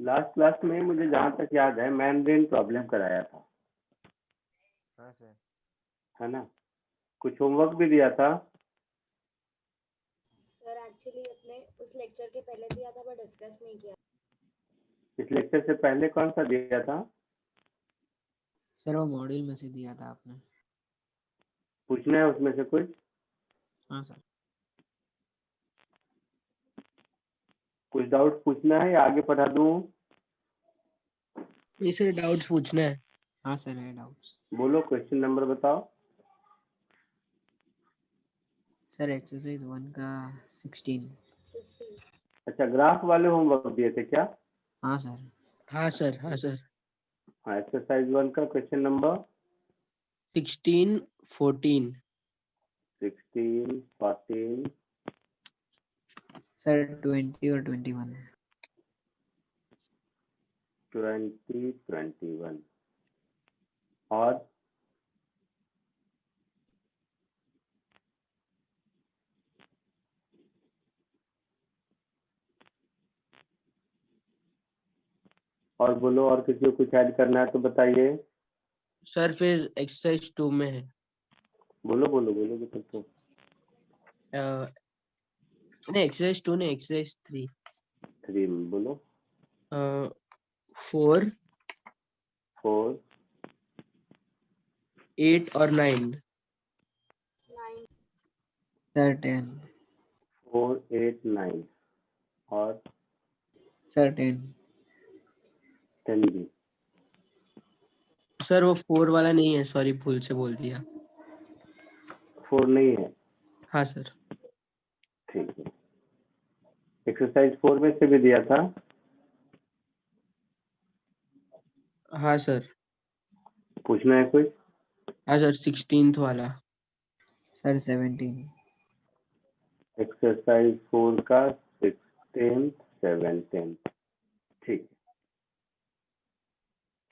Last class में मुझे जहाँ तक याद है मैंड्रिन प्रॉब्लम कराया था। हाँ सर। है ना? कुछ होमवर्क भी दिया था। सर एक्चुअली अपने उस लेक्चर के पहले दिया था पर डिस्कस नहीं किया। इस लेक्चर से पहले कौन सा दिया था? सर वो मॉड्यूल में से दिया था आपने। पूछना है उसमें से कुछ? हाँ सर। कुछ डाउट पूछना है या आगे पढ़ा दूं? ये सर डाउट्स पूछना है। हाँ सर है डाउट्स। बोलो, क्वेश्चन नंबर बताओ। सर एक्सरसाइज 1 का 16। 50। अच्छा, ग्राफ वाले होमवर्क दिए थे क्या? हाँ सर। हाँ सर। हाँ सर। हाँ, एक्सरसाइज 1 का क्वेश्चन नंबर 16, 14। 16, 14, सर 20 और 21। 20, 21 और बोलो, और किसी को कुछ ऐड करना है तो बताइए। सर फिर एक्सरसाइज 2 में है। बोलो बोलो बोलो बेटा। तो नहीं एक्सरसाइज 2 नहीं एक्सरसाइज 3। 3 में बोलो। 4, 4, 8 और 9। 9। सर 10। 4, 8, 9 और सर 10। 10 भी। सर वो 4 वाला नहीं है, सॉरी भूल से बोल दिया। 4 नहीं है? हाँ सर। ठीक है। एक्सरसाइज 4 में से भी दिया था। हाँ सर। पूछना है कुछ? हाँ सर 16th वाला। सर 17। एक्सरसाइज 4 का 16, 17। ठीक है।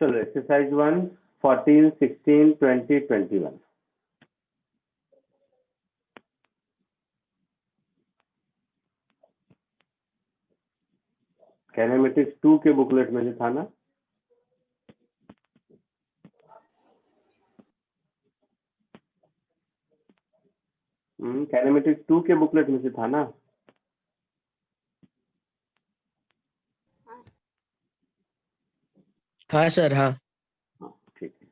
चलो, एक्सरसाइज 1, 14, 16, 20, 21। कैनेमेटिक्स 2 के बुकलेट में से था ना? कैनेमेटिक्स 2 के बुकलेट में से था ना? हाँ सर। हाँ। हाँ, ठीक है।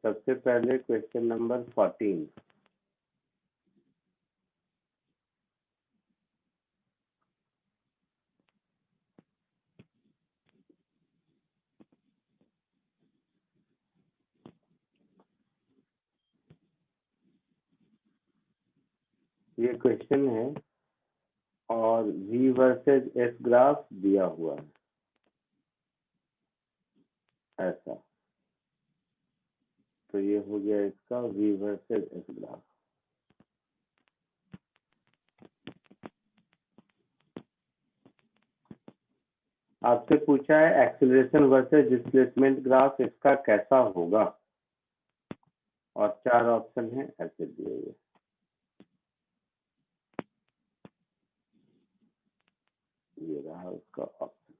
सबसे पहले क्वेश्चन नंबर 14। ये क्वेश्चन है और V वर्सेस S ग्राफ दिया हुआ है ऐसा। तो ये हो गया इसका V वर्सेस S ग्राफ। आपसे पूछा है एक्सीलरेशन वर्सेस डिस्प्लेसमेंट ग्राफ इसका कैसा होगा, और 4 ऑप्शन है ऐसे दिए हुए। ये रहा उसका ऑप्शन।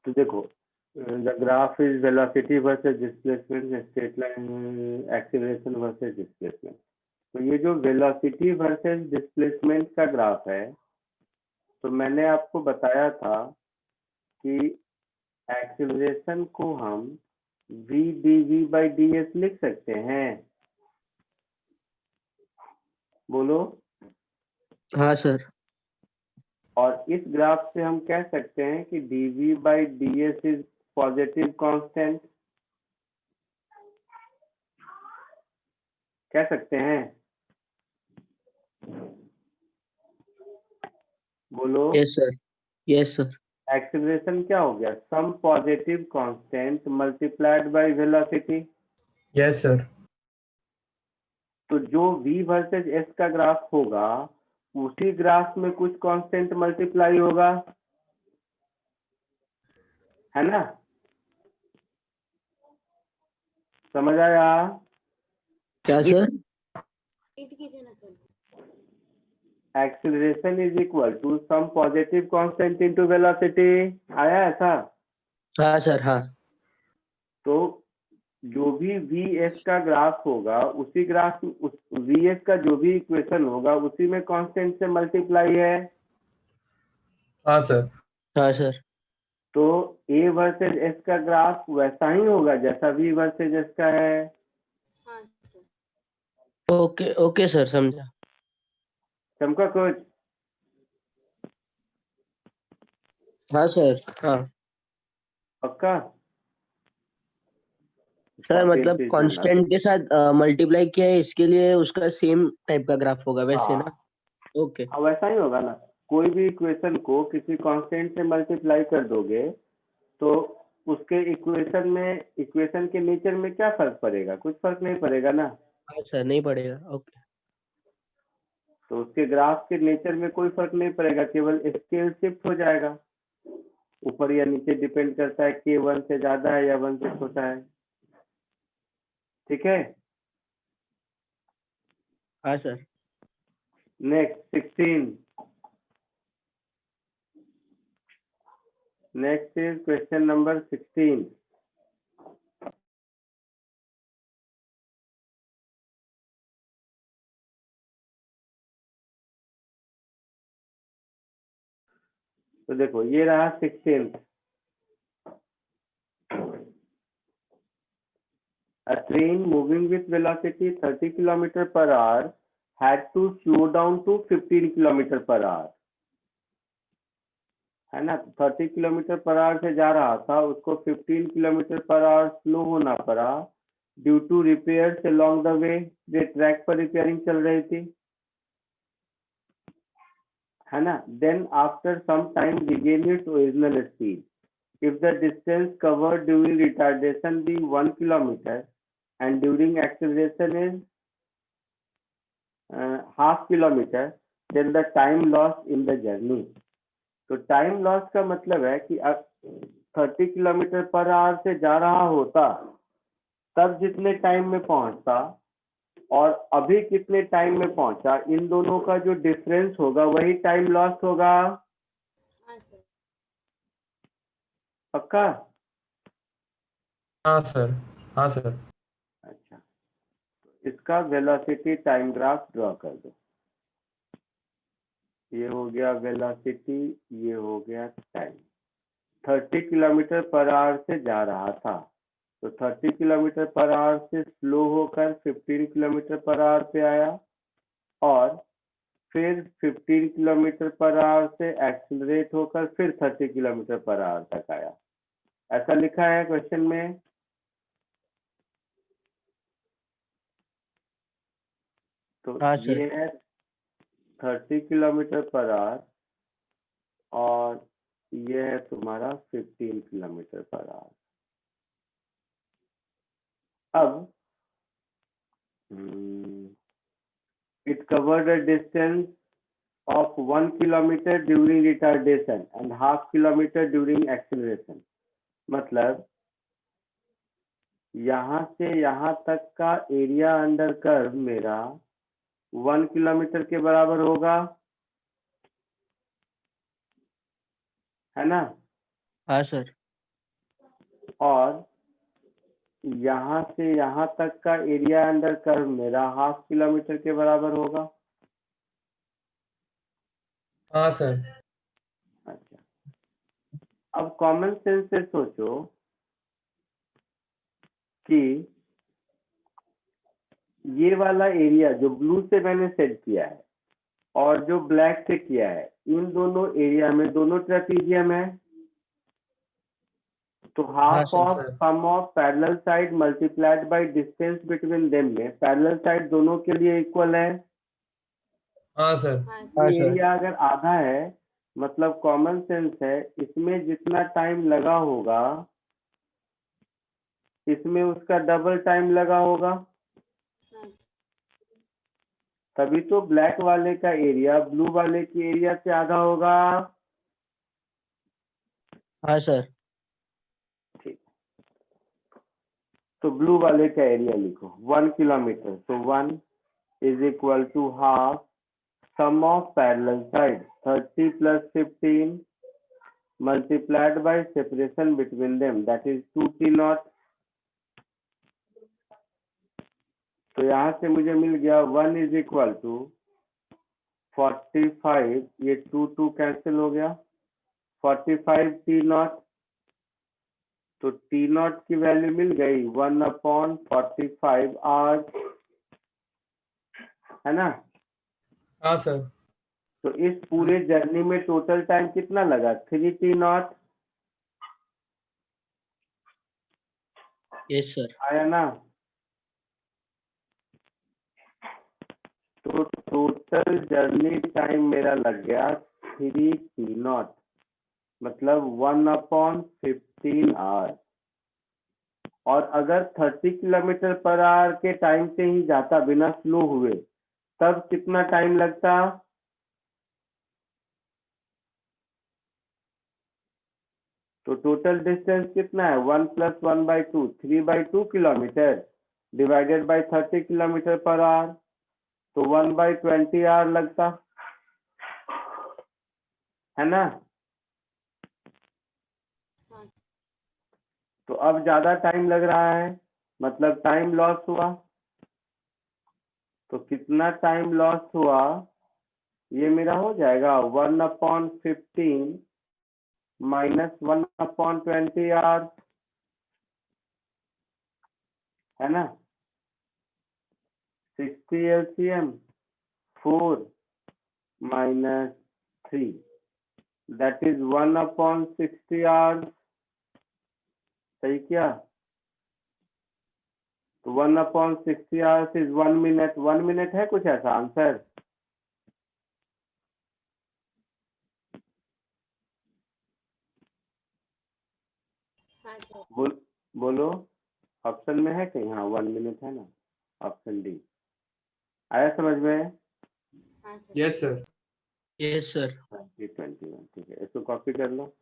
तो देखो, the graph is velocity versus displacement, straight line acceleration versus displacement. तो ये जो वेलोसिटी वर्सेस डिस्प्लेसमेंट का ग्राफ है, तो मैंने आपको बताया था कि एक्सीलरेशन को हम v dv by ds लिख सकते हैं। बोलो। हाँ सर। और इस ग्राफ से हम कह सकते हैं कि dv by ds is positive constant. कह सकते हैं? बोलो। Yes sir. Yes sir. Acceleration क्या हो गया? Some positive constant multiplied by velocity. Yes sir. तो जो v वर्सेस s का ग्राफ होगा उसी ग्राफ में कुछ कांस्टेंट मल्टीप्लाई होगा, है ना? समझ आया? क्या सर? रिपीट कीजिए ना sir. Acceleration is equal to some positive constant into velocity. आया ऐसा? हाँ सर, हाँ। तो जो भी vs का ग्राफ होगा उसी ग्राफ vs का जो भी इक्वेशन होगा उसी में कांस्टेंट से मल्टीप्लाई है। हाँ सर। हाँ सर। तो a वर्सेस s का ग्राफ वैसा ही होगा जैसा v वर्सेस s का है। हाँ सर। ओके ओके सर, समझा। चमका कुछ? हाँ सर, हाँ। पक्का? सर कॉपी एंड मतलब पेस्ट करना तो। कांस्टेंट के साथ मल्टीप्लाई किया है, इसके लिए उसका सेम टाइप का ग्राफ होगा वैसे ना? हाँ ओके। हाँ, वैसा ही होगा ना। कोई भी इक्वेशन को किसी कांस्टेंट से मल्टीप्लाई कर दोगे तो उसके इक्वेशन के नेचर में क्या फर्क पड़ेगा? कुछ फर्क नहीं पड़ेगा ना। हाँ सर, नहीं पड़ेगा। ओके। तो उसके ग्राफ के नेचर में कोई फर्क नहीं पड़ेगा, केवल स्केल शिफ्ट हो जाएगा, ऊपर या नीचे डिपेंड करता है कि 1 से ज्यादा है या 1 से छोटा है। ठीक है? हाँ sir. Next 16। Next is question number 16। तो देखो ये रहा 16th। A train moving with velocity 30 km per hour had to slow down to 15 km per hour। है ना? 30 किलोमीटर पर आवर से जा रहा था, उसको 15 किलोमीटर पर आवर स्लो होना पड़ा due to repairs along the way. जो ट्रैक पर रिपेयरिंग चल रही थी, है ना? Then after some time regain its original speed if the distance covered during retardation be 1 kilometre and during acceleration is half kilometer, then the time lost in the journey। तो time loss का मतलब है कि 30 kilometre per hour से जा रहा होता तब जितने टाइम में पहुंचता और अभी कितने टाइम में पहुंचा, इन दोनों का जो डिफरेंस होगा वही टाइम लॉस होगा। हाँ सर। पक्का? हाँ सर। हाँ सर। अच्छा, इसका वेलोसिटी टाइम ग्राफ ड्रॉ कर दो। ये हो गया वेलोसिटी, ये हो गया टाइम। 30 किलोमीटर पर आवर से जा रहा था, तो 30 किलोमीटर पर आवर से स्लो होकर 15 किलोमीटर पर आवर पे आया और फिर 15 किलोमीटर पर आवर से एक्सीलरेट होकर फिर 30 किलोमीटर पर आवर तक आया। ऐसा लिखा है क्वेश्चन में। तो हाँ सर। ये है 30 किलोमीटर पर आवर और ये है तुम्हारा 15 किलोमीटर पर आवर। अब it covered a distance of 1 kilometer during retardation and half kilometer during acceleration। मतलब यहाँ से यहाँ तक का एरिया अंडर कर्व मेरा 1 किलोमीटर के बराबर होगा, है ना? हाँ सर। और यहाँ से यहाँ तक का एरिया अंडर कर्व मेरा हाफ किलोमीटर के बराबर होगा। हाँ सर। अच्छा, अब कॉमन सेंस से सोचो कि ये वाला एरिया जो ब्लू से मैंने सेट किया है और जो ब्लैक से किया है, इन दोनों एरिया में दोनों ट्रेपीजियम है, तो हाँ half sir. Of sum of parallel side multiplied by distance between them में पैरेलल साइड दोनों के लिए इक्वल है। हाँ सर। हाँ हाँ सर। ये सर। एरिया अगर आधा है, मतलब कॉमन सेंस है, इसमें जितना टाइम लगा होगा इसमें उसका डबल टाइम लगा होगा। हाँ तभी तो ब्लैक वाले का एरिया ब्लू वाले की एरिया से आधा होगा। हाँ सर। ठीक, तो ब्लू वाले का एरिया लिखो 1 किलोमीटर, तो 1 is equal to half sum of parallel sides 30 plus 15 multiplied by separation between them, that is 2t naught। तो यहाँ से मुझे मिल गया 1 इज इक्वल टू 45, ये 2 कैंसिल हो गया, 45 टी नॉट, तो टी नॉट की वैल्यू मिल गई 1/45 आवर्स, है ना। हाँ सर। तो इस पूरे जर्नी में टोटल टाइम कितना लगा, 3t नॉट, यस सर। आया ना। तो टोटल जर्नी टाइम मेरा लग गया 3t नॉट, मतलब 1/15 आवर। और अगर 30 किलोमीटर पर आवर के टाइम से ही जाता बिना स्लो हुए, तब कितना टाइम लगता। तो टोटल डिस्टेंस कितना है, 1 + 1/2, 3/2 kilometre divided by 30 kilometre per hour, तो 1/20 आवर लगता, है ना। हाँ तो अब ज्यादा टाइम लग रहा है, मतलब टाइम लॉस हुआ। तो कितना टाइम लॉस हुआ, ये मेरा हो जाएगा 1/15 माइनस 1/20 आवर, है ना। 60 LCM 4 minus 3, that is 1/60 hours. सही क्या, तो 1/60 आवर्स इज 1 मिनट। 1 मिनट है कुछ ऐसा आंसर। हाँ सर। बोलो, ऑप्शन में है कहीं, हाँ 1 मिनट है ना, ऑप्शन डी। आया समझ में। हाँ sir. Yes sir. Yes sir. 21, ठीक है, इसको कॉपी कर लो।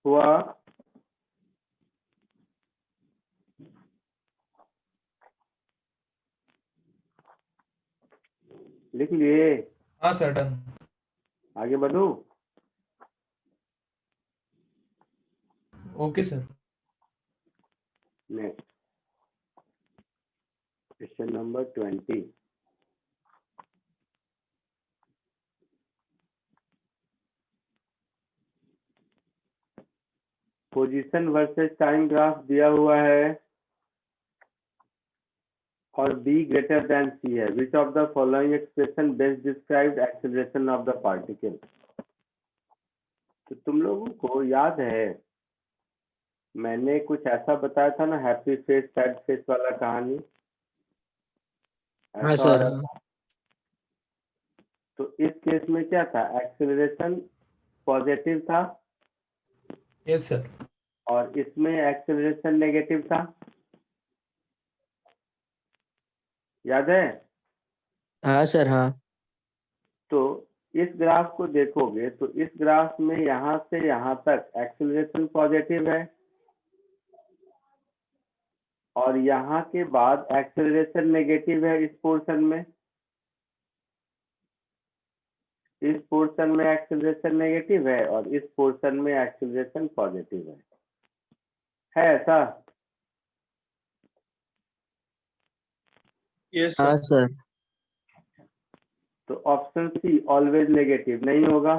हुआ, लिख लिए, हाँ सर, डन। आगे बढ़ू। Okay sir. Next question number 20। Position versus time graph दिया हुआ है और b greater than c है. Which of the following expression best describes acceleration of the particle? तो तुम लोगों को याद है मैंने कुछ ऐसा बताया था ना, हैप्पी फेस सैड फेस वाला कहानी. हाँ ऐसा सर. हो रहा था. तो इस केस में क्या था, एक्सेलरेशन पॉजिटिव था Yes, sir. और इसमें एक्सेलरेशन नेगेटिव था. याद है? हाँ सर. हाँ. तो इस ग्राफ को देखोगे तो इस ग्राफ में यहाँ से यहाँ तक एक्सेलरेशन पॉजिटिव है और यहाँ के बाद एक्सेलरेशन नेगेटिव है. इस पोर्शन में एक्सेलरेशन नेगेटिव है और इस पोर्शन में एक्सेलरेशन पॉजिटिव है ऐसा? Yes, हाँ sir. सर. तो ऑप्शन सी ऑलवेज नेगेटिव नहीं होगा,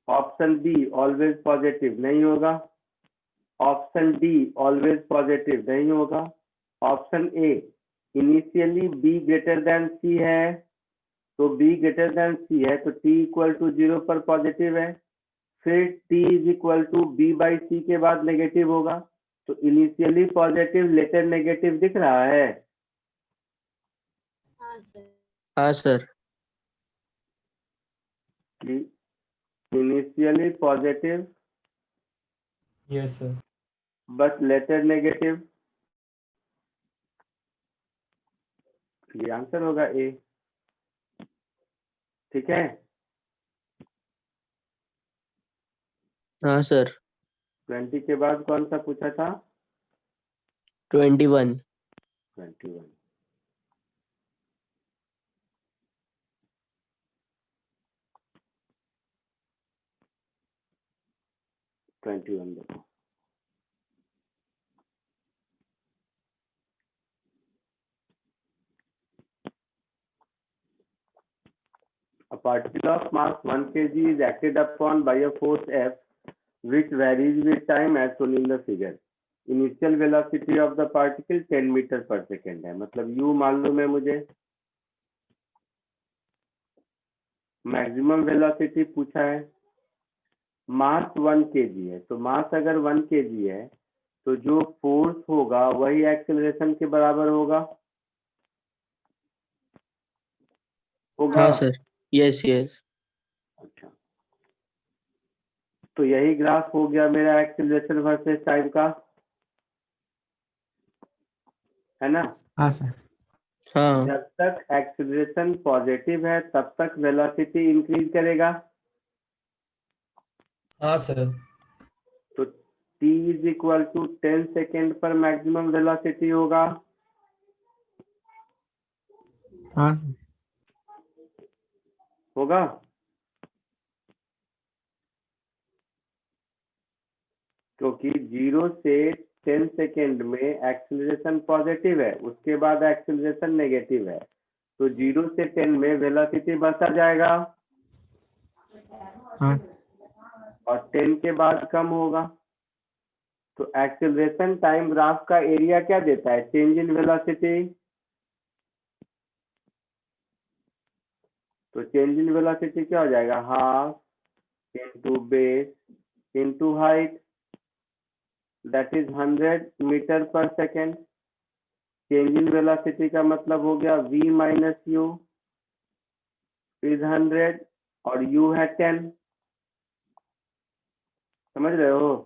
ऑप्शन बी ऑलवेज पॉजिटिव नहीं होगा, ऑप्शन डी ऑलवेज पॉजिटिव नहीं होगा, option A initially B greater than C है तो b ग्रेटर देन सी है तो t इक्वल टू 0 पर पॉजिटिव है, फिर t is equal to b by C के बाद नेगेटिव होगा. तो इनिशियली पॉजिटिव लेटर नेगेटिव दिख रहा है. हाँ सर. हाँ सर. कि initially positive Yes, sir. But later negative. ये आंसर होगा ए. ठीक है. हाँ सर. 20 के बाद कौन सा पूछा था? 21. 21. देखो. A particle of mass 1 kg is acted upon by a force F which varies with time as shown in the figure. Initial velocity of the particle 10 meter per second है. मतलब u मालूम है मुझे. मैक्सिमम वेलोसिटी पूछा है. मास 1 kg है तो मास अगर 1 kg है तो जो फोर्स होगा वही एक्सेलरेशन के बराबर होगा. हाँ सर. Yes yes. अच्छा. तो यही ग्राफ हो गया मेरा एक्सेलरेशन वर्सेस टाइम का, है ना? हाँ सर. हाँ. जब तक एक्सेलरेशन पॉजिटिव है तब तक वेलोसिटी इंक्रीज करेगा. हाँ, sir. तो t is equal to 10 second पर मैक्सिमम वेलोसिटी होगा. हाँ. होगा. क्योंकि 0 से 10 सेकेंड में एक्सेलरेशन पॉजिटिव है, उसके बाद एक्सेलरेशन नेगेटिव है, तो 0 से 10 में वेलोसिटी बढ़ता जाएगा. हाँ. और 10 के बाद कम होगा. तो एक्सेलरेशन टाइम ग्राफ का एरिया क्या देता है? Change in velocity. तो चेंज इन वेलोसिटी क्या हो जाएगा? Half into base into height, that is 100 metre per second. Change in velocity का मतलब हो गया v माइनस यू इज 100 और u है 10. समझ रहे हो?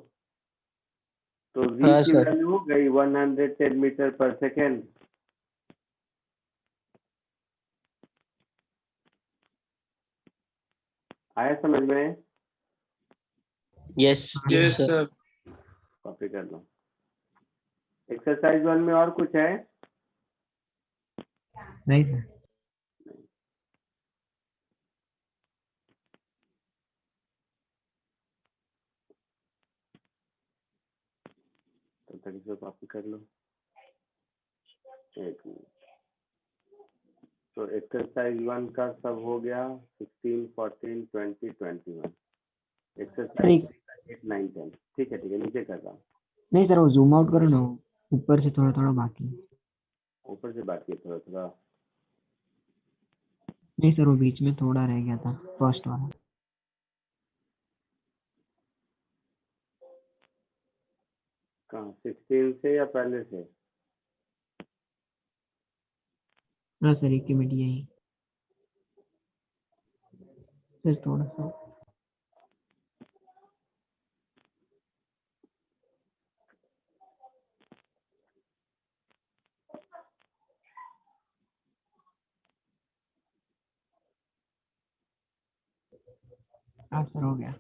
तो v हाँ की सर. वैल्यू हो गई 110 मीटर पर सेकेंड. आया समझ में? Yes Yes, sir. sir. Copy कर लो. एक्सरसाइज 1 में और कुछ है? नहीं सर. तब तक इसे कॉपी कर लो. एक मिनट. तो एक्सरसाइज 1 का सब हो गया. 16, 14, 20, 21. एक्सरसाइज 9 10। ठीक है नीचे कर रहा हूँ। नहीं सर, वो जूम आउट करो ना, ऊपर से थोड़ा थोड़ा बाकी। ऊपर से बाकी थोड़ा थोड़ा। नहीं सर, वो बीच में थोड़ा रह गया था, फर्स्ट वाला। कहाँ 16 से या पहले से? हाँ सर, एक ही मिनट, यही सर थोड़ा सा। हाँ सर, हो गया।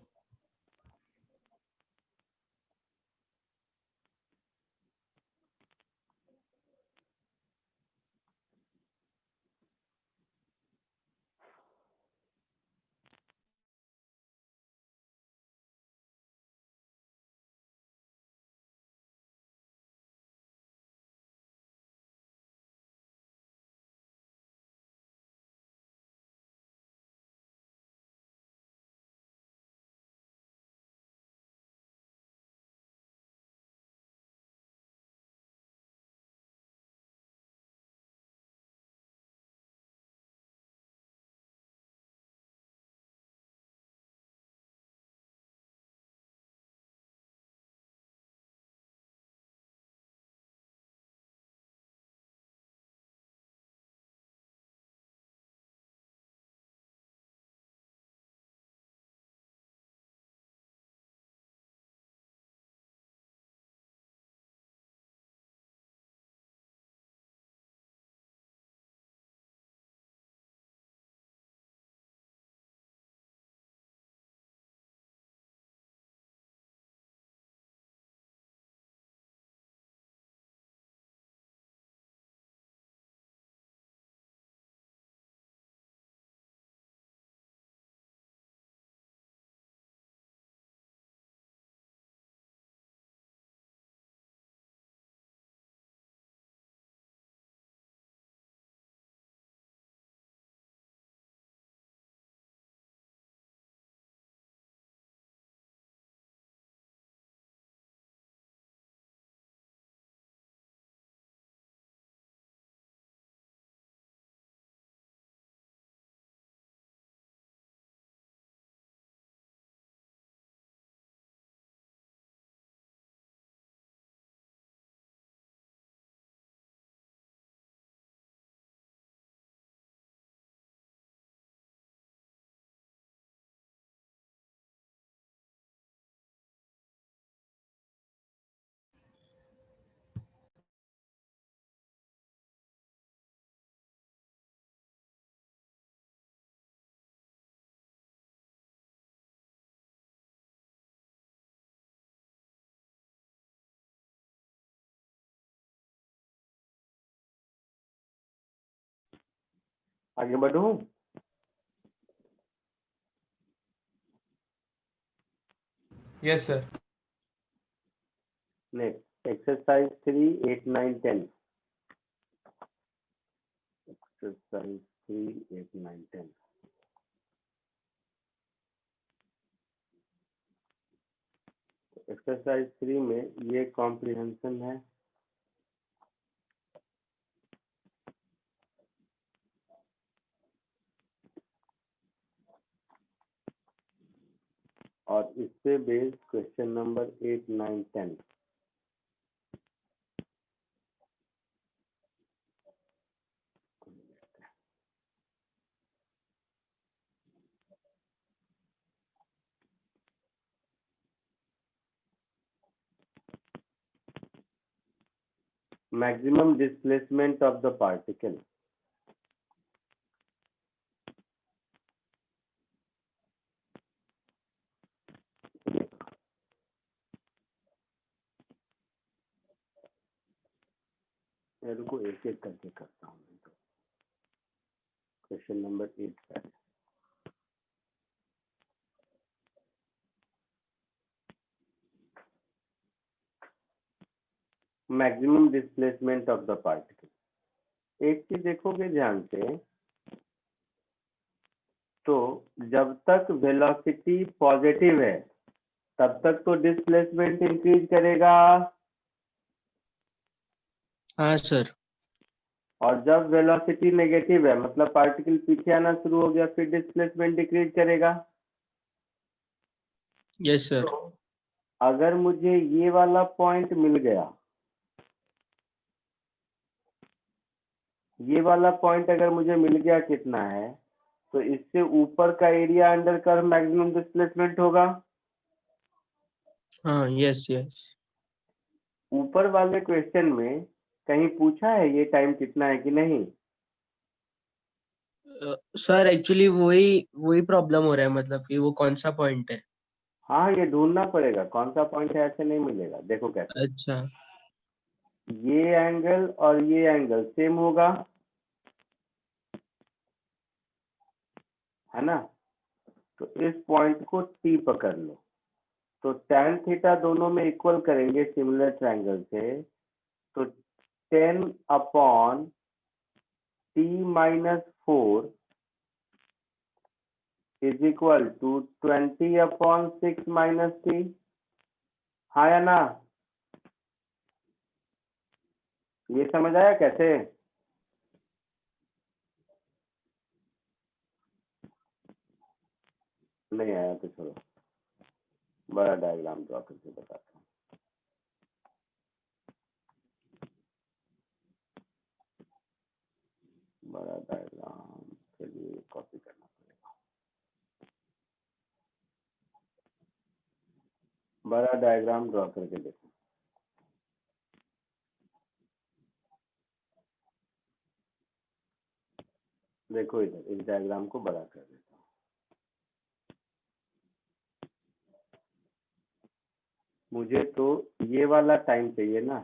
आगे बढ़ूं? Yes, sir. Next exercise 3 8 9 10। Exercise 3 8 9 10। Exercise 3 में ये कॉम्प्रिहेंशन है। और इस पे based question number 8 9 10। Maximum displacement of the particle. मेरे को एक एक करके करता हूँ। क्वेश्चन नंबर 8 का maximum displacement of the particle. एक चीज देखोगे ध्यान से, तो जब तक वेलोसिटी पॉजिटिव है तब तक तो डिस्प्लेसमेंट इंक्रीज करेगा, हाँ सर। और जब वेलोसिटी नेगेटिव है मतलब पार्टिकल पीछे आना शुरू हो गया, फिर डिस्प्लेसमेंट डिक्रीज करेगा। Yes sir. तो अगर मुझे ये वाला पॉइंट मिल गया, ये वाला पॉइंट अगर मुझे मिल गया, कितना है, तो इससे ऊपर का area under curve maximum displacement होगा। हाँ यस यस। ऊपर वाले क्वेश्चन में कहीं पूछा है ये टाइम कितना है कि नहीं? सर एक्चुअली वही वही प्रॉब्लम हो रहा है, मतलब कि वो कौन सा पॉइंट है। हाँ, ये ढूंढना पड़ेगा कौन सा पॉइंट है, ऐसे नहीं मिलेगा। देखो कैसे, अच्छा। ये एंगल और ये एंगल सेम होगा, है ना? तो इस पॉइंट को टी पकड़ लो, तो tan थीटा दोनों में इक्वल करेंगे सिमिलर ट्रायंगल से, तो 10 upon t-4 is equal to 20 upon 6 minus t. हाँ या ना? ये समझ आया कैसे? नहीं आया तो छोड़ो, बड़ा डायग्राम ड्रॉ करके बताता हूँ। बड़ा डायग्राम के लिए कॉपी करना पड़ेगा। बड़ा डायग्राम ड्रॉ करके देखो। देखो इधर इस डायग्राम को बड़ा कर देता हूँ। मुझे तो ये वाला टाइम चाहिए ना,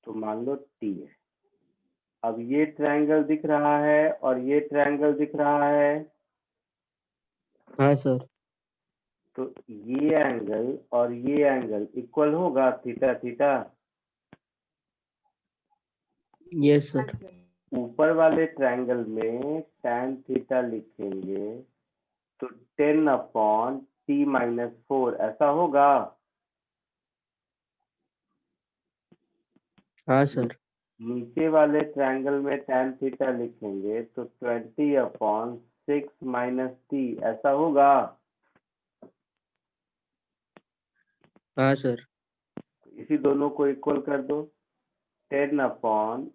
तो मान लो टी है। अब ये ट्रायंगल दिख रहा है और ये ट्रायंगल दिख रहा है, हाँ सर। तो ये एंगल और ये एंगल इक्वल होगा थीटा थीटा। यस हाँ सर। सर। ऊपर वाले ट्रायंगल में tan थीटा लिखेंगे तो 10 अपॉन t-4 ऐसा होगा। हाँ सर। नीचे वाले ट्रायंगल में tan थीटा लिखेंगे तो 20 अपॉन 6 माइनस टी ऐसा होगा। हाँ सर। इसी दोनों को इक्वल कर दो, 10 upon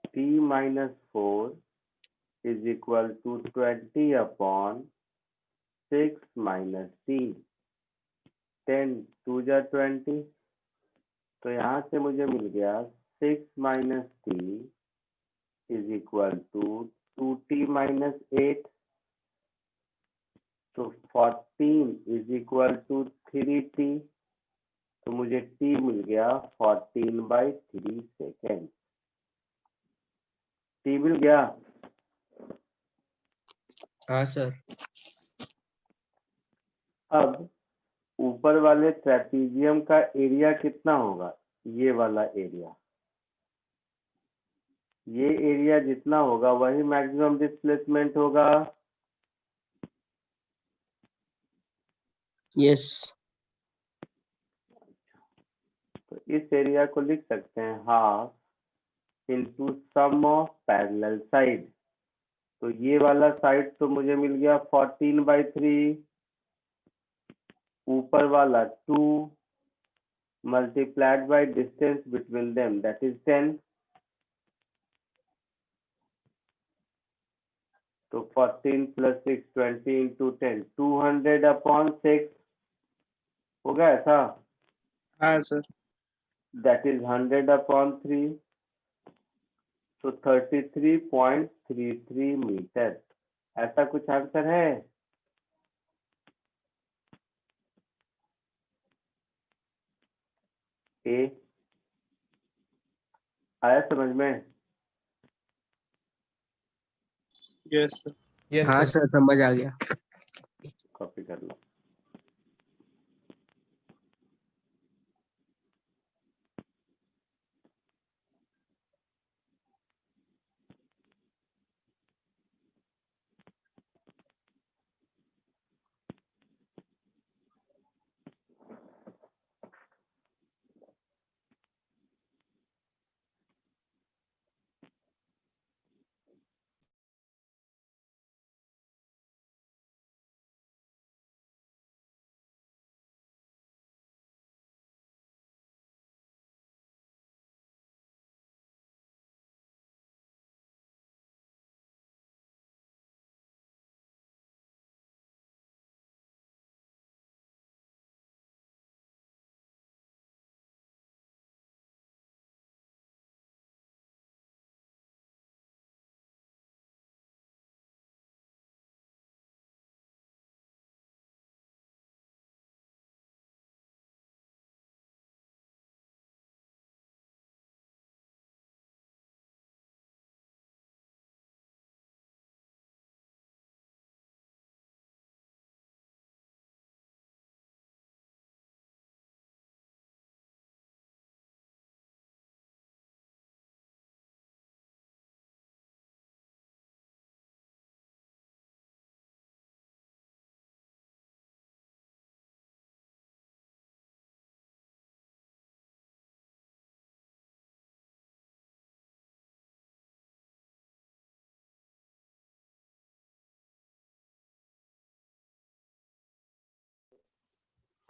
t-4 is equal to 20 upon 6 minus t. 10 2 जा 20, तो यहाँ से मुझे मिल गया 6 minus t is equal to 2t-8, तो 14 इज इक्वल टू 3t, तो मुझे t मिल गया 14/3 सेकेंड। t मिल गया। हाँ सर। अब ऊपर वाले ट्रेपीजियम का एरिया कितना होगा? ये वाला एरिया, ये एरिया जितना होगा वही मैक्सिमम डिस्प्लेसमेंट होगा। यस। तो इस एरिया को लिख सकते हैं half into sum of parallel side. तो ये वाला साइड तो मुझे मिल गया 14/3, ऊपर वाला 2 multiplied by distance between them that is 10। तो 14 प्लस 6 20 इंटू 10 200 अपॉन 6 होगा ऐसा। हाँ सर। दैट इज 100 अपॉन 3, तो 33.33 मीटर। ऐसा कुछ आंसर है? ए आया समझ में? Yes sir. Yes, हाँ sir. सर समझ आ गया। कॉपी कर लो।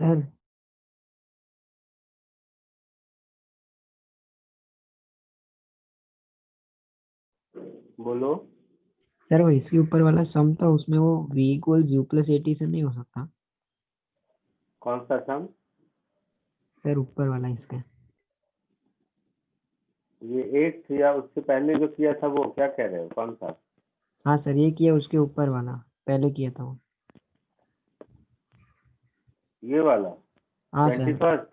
सर बोलो। सर वो इसके ऊपर वाला सम था, उसमें वो v इक्वल u प्लस 80 से नहीं हो सकता? कौन सा सम? सर ऊपर वाला इसका। ये 8 या उससे पहले जो किया था वो क्या कह रहे हो, कौन सा? हाँ सर, ये किया उसके ऊपर वाला, पहले किया था वो। ये वाला हाँ सर। 21st?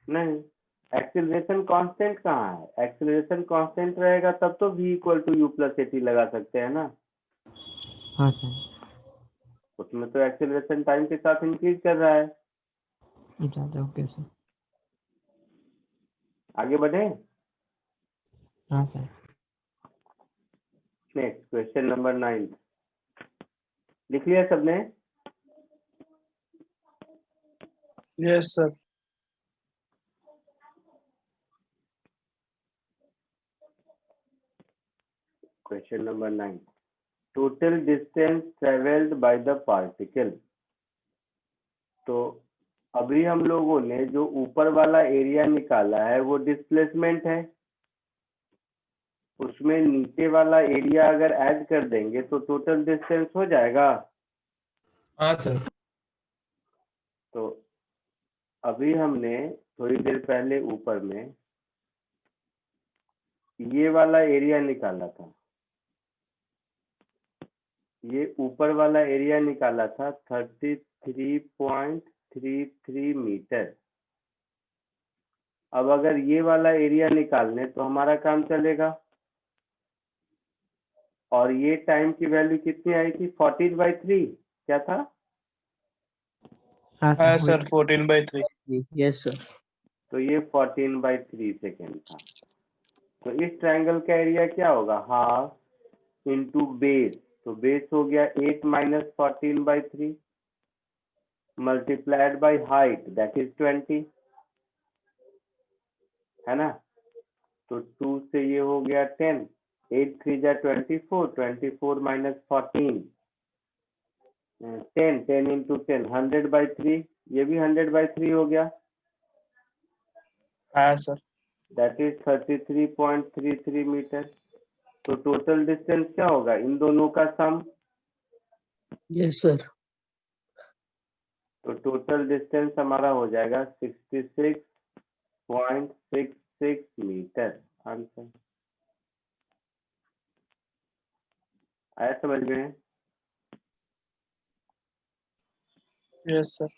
नहीं, एक्सीलरेशन कांस्टेंट कहाँ है? एक्सीलरेशन कांस्टेंट रहेगा तब तो v equal to u plus 80 लगा सकते हैं ना। हाँ सर। उसमें तो एक्सीलरेशन टाइम के साथ इंक्रीज कर रहा है। अच्छा अच्छा, ओके सर। आगे बढ़े। हाँ सर। नेक्स्ट क्वेश्चन नंबर 9 लिख लिया सबने? Yes, sir. Question number 9, total distance travelled by the particle. तो अभी हम लोगों ने जो ऊपर वाला एरिया निकाला है वो डिस्प्लेसमेंट है, उसमें नीचे वाला एरिया अगर ऐड कर देंगे तो टोटल डिस्टेंस हो जाएगा। हाँ सर। तो अभी हमने थोड़ी देर पहले ऊपर में ये वाला एरिया निकाला था, ये ऊपर वाला एरिया निकाला था 33.33 मीटर। अब अगर ये वाला एरिया निकालने तो हमारा काम चलेगा। और ये टाइम की वैल्यू कितनी आई थी? 14/3 क्या था? हाँ हाँ सर, सर, 14/3. Yes sir. तो ये 14/3 सेकेंड था। तो इस ट्रायंगल का एरिया क्या होगा? हाफ इंटू बेस, तो बेस हो गया 8 minus 14/3 multiplied by height that is 20, है ना। तो 2 से ये हो गया 10, 8 3 जा 24, 24 माइनस 14 10, 10 इंटू 10 100/3, ये भी 100/3 हो गया, हाँ सर. That is 33.33 meter. तो टोटल डिस्टेंस क्या होगा इन दोनों का सम? Yes sir. तो टोटल डिस्टेंस हमारा हो जाएगा 66.66 मीटर। आंसर आया समझ में? Yes, sir.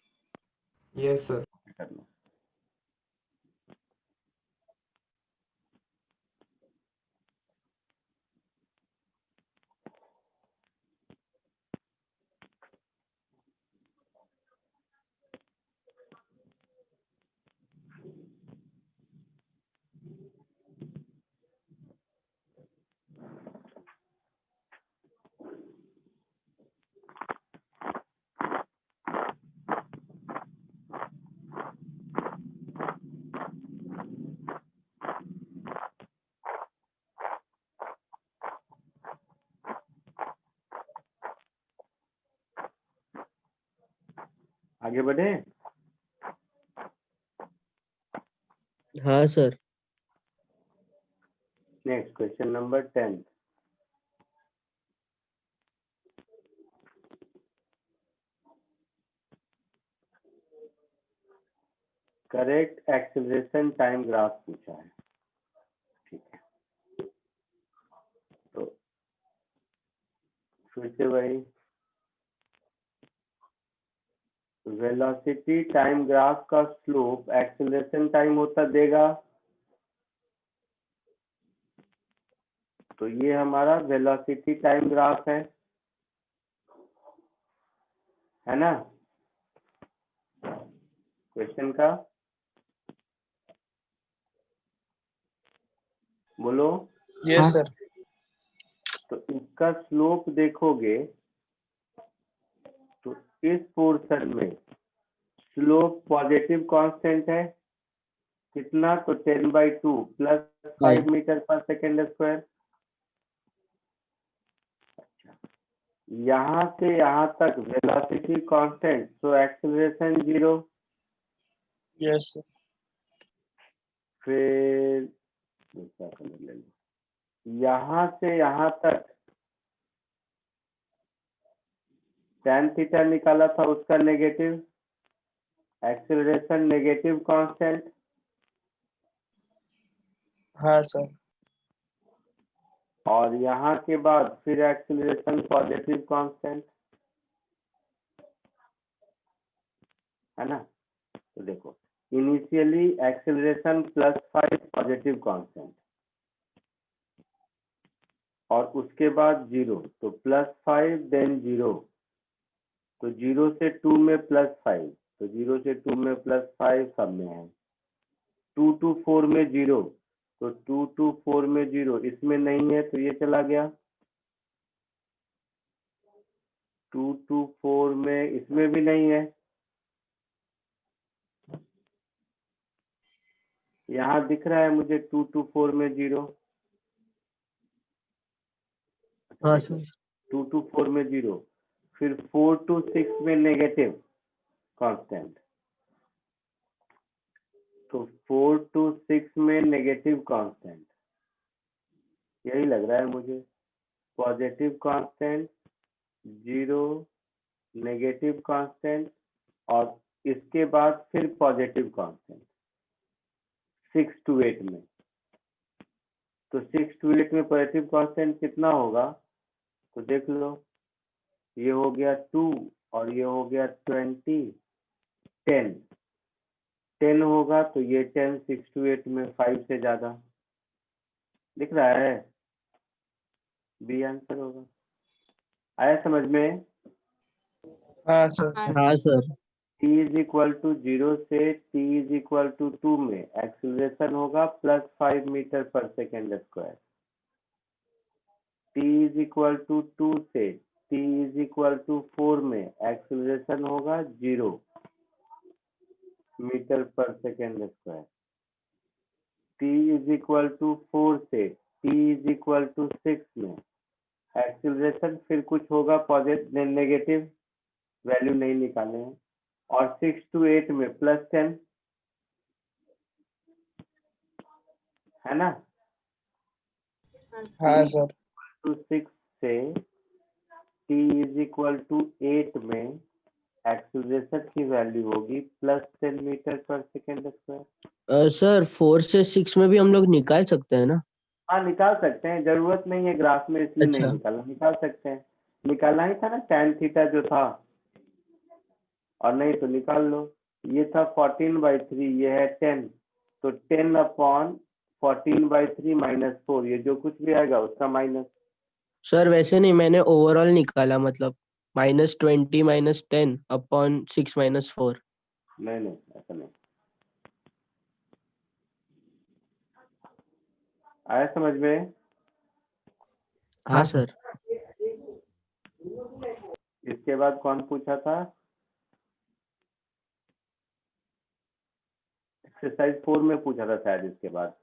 Yes sir. करना। आगे बढ़े। हाँ sir. Next question number 10, correct acceleration time graph पूछा है। ठीक है, तो फिर से वही वेलोसिटी टाइम ग्राफ का स्लोप एक्सेलरेशन टाइम होता देगा। तो ये हमारा वेलोसिटी टाइम ग्राफ है ना क्वेश्चन का? बोलो। Yes, हाँ sir. तो इसका स्लोप देखोगे तो इस पोर्शन में स्लोप पॉजिटिव कांस्टेंट है कितना? तो 10/2 plus 5 metre per second square. यहाँ से यहाँ तक वेलोसिटी कांस्टेंट, तो एक्सेलरेशन 0। Yes, sir. फिर दूसरा कलर ले लो, यहाँ से यहाँ तक tan थीटा निकाला था उसका नेगेटिव, एक्सेलरेशन नेगेटिव कांस्टेंट, हाँ सर. और यहाँ के बाद फिर एक्सेलरेशन पॉजिटिव कांस्टेंट, है ना। तो देखो, इनिशियली एक्सेलरेशन +5 पॉजिटिव कांस्टेंट, और उसके बाद 0, तो +5 देन 0, तो 0 से 2 में +5, तो 0 से 2 में +5 सब में है। 2 to 4 में 0, तो 2 to 4 में 0, इसमें नहीं है तो ये चला गया। 2 to 4 में इसमें भी नहीं है, यहाँ दिख रहा है मुझे 2 to 4 में 0। हाँ सर. 2 to 4 में 0, फिर 4 to 6 में नेगेटिव कांस्टेंट, तो 4 to 6 में नेगेटिव कांस्टेंट, यही लग रहा है मुझे। पॉजिटिव कांस्टेंट, 0, नेगेटिव कांस्टेंट, और इसके बाद फिर पॉजिटिव कांस्टेंट 6 to 8 में। तो 6 to 8 में पॉजिटिव कांस्टेंट कितना होगा, तो देख लो, ये हो गया 2 और ये हो गया 20, 10। 10 होगा तो ये 10 6 to 8 में 5 से ज्यादा दिख रहा है, बी आंसर होगा। आया समझ में? हाँ सर. हाँ sir. t is equal to 0 से t इज इक्वल टू 2 में एक्सीलरेशन होगा +5 metre per second square. t is equal to 2 से t इज इक्वल टू 4 में एक्सीलरेशन होगा 0 metre per second square. t is equal to 4 से t is equal to 6 में acceleration फिर कुछ होगा पॉजिटिव नेगेटिव, वैल्यू नहीं निकाले हैं, और 6 to 8 में +10, है ना। हाँ सर. to 6 से t इज इक्वल टू 8 में एक्सीलरेशन की वैल्यू होगी +10 metre per second square. Sir 4 से 6 में भी हम लोग निकाल सकते हैं ना? हाँ निकाल सकते हैं, जरूरत नहीं है ग्राफ में इसलिए नहीं अच्छा. निकाला, निकाल सकते हैं। निकालना ही था ना tan थीटा जो था, और नहीं तो निकाल लो। ये था 14/3, ये है 10, तो 10/14/3 -4, ये जो कुछ भी आएगा उसका माइनस। सर वैसे नहीं, मैंने ओवरऑल निकाला, मतलब -20 -10/6 -4. नहीं नहीं ऐसा नहीं। आया समझ में? हाँ सर. इसके बाद कौन पूछा था? एक्सरसाइज 4 में पूछा था शायद इसके बाद।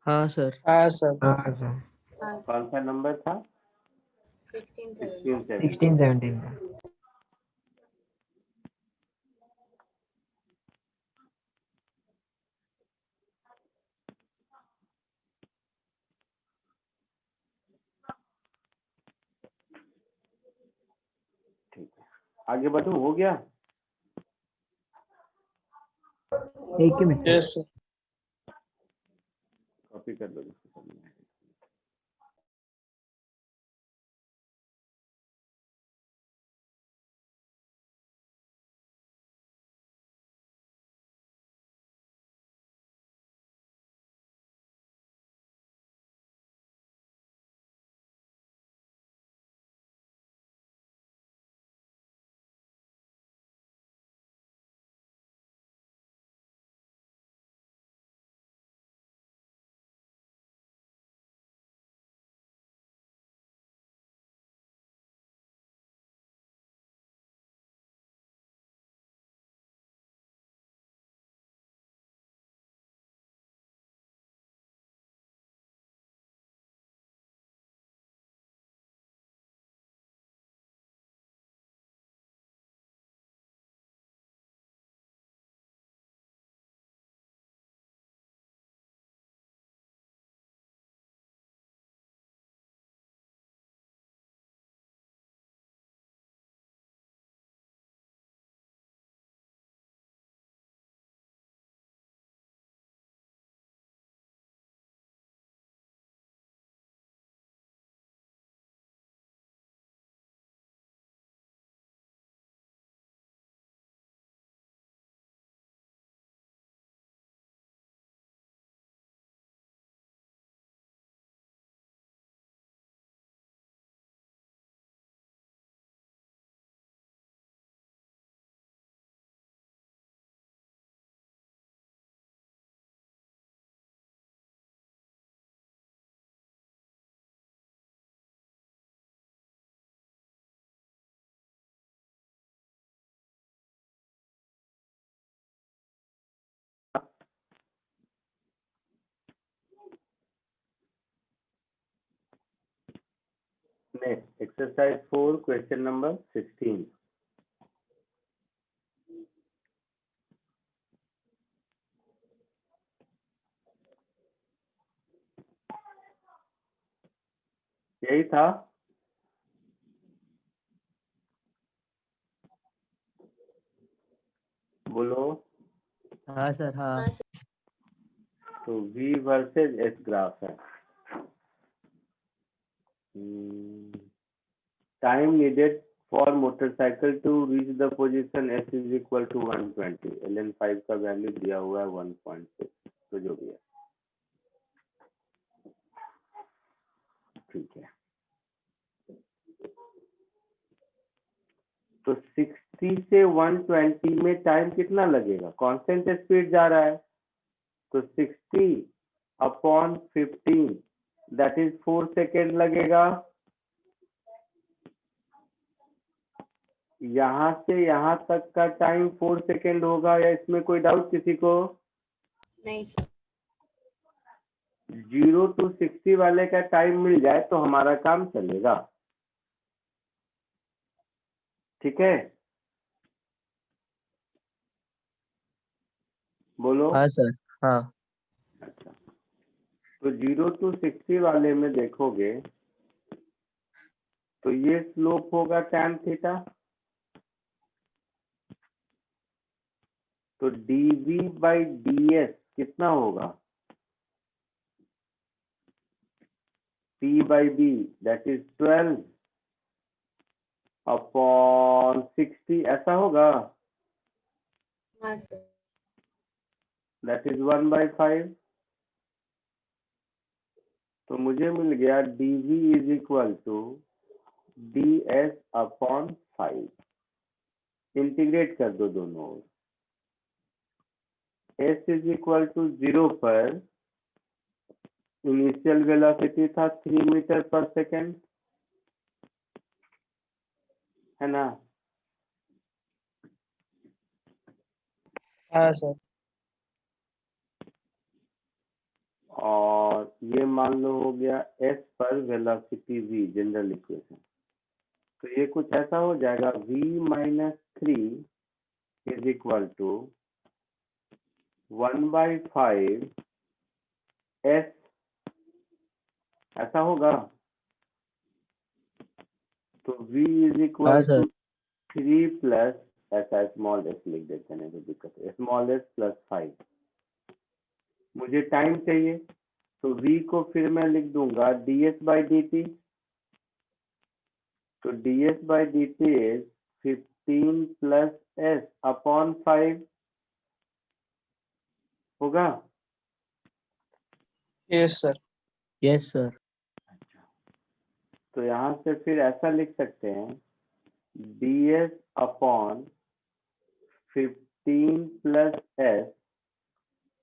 हाँ सर. हाँ सर. हाँ सर, कौन सा नंबर था? 16 16 7 17। 16 17 का। ठीक है, आगे बढ़ो, हो गया। एक ही मिनट। Yes, sir. कॉपी कर दो। Next exercise 4 question number 16. यही था. बोलो. हाँ सर हाँ हाँ सर. तो V वर्सेस S ग्राफ है. Time needed for motorcycle to reach the position S is equal to 120. LN5 का वैल्यू दिया हुआ है 1.6. तो जो भी है ठीक है. तो 60 से 120 में टाइम कितना लगेगा? कांस्टेंट स्पीड जा रहा है तो 60 अपॉन 15 दैट इज 4 सेकेंड लगेगा. यहाँ से यहाँ तक का टाइम 4 सेकेंड होगा या इसमें कोई डाउट किसी को? नहीं सर. 0 to 60 वाले का टाइम मिल जाए तो हमारा काम चलेगा. ठीक है, बोलो. हाँ सर हाँ अच्छा, तो 0 to 60 वाले में देखोगे तो ये स्लोप होगा tan थीटा. तो dv by ds कितना होगा? p by b that is 12 upon 60 ऐसा होगा. हाँ सर. that is 1 by 5. तो मुझे मिल गया dv is equal to ds upon 5. Integrate कर दो दोनों ओर. s इज इक्वल टू 0 पर इनिशियल वेलोसिटी था 3 मीटर पर सेकेंड, है ना? हाँ सर. और ये मान लो हो गया s पर वेलोसिटी v, जनरल इक्वेशन. तो ये कुछ ऐसा हो जाएगा v minus 3 is equal to 1 by 5 s. ऐसा होगा. तो v इज हाँ इक्वल सर टू 3 प्लस ऐसा स्मॉल s लिख देते हैं, कोई दिक्कत है, स्मॉल s प्लस 5. मुझे टाइम चाहिए तो v को फिर मैं लिख दूंगा ds बाई dt. तो ds by dt is 15 plus s upon 5 होगा. Yes sir. यस सर तो यहाँ से फिर ऐसा लिख सकते हैं ds upon 15 plus s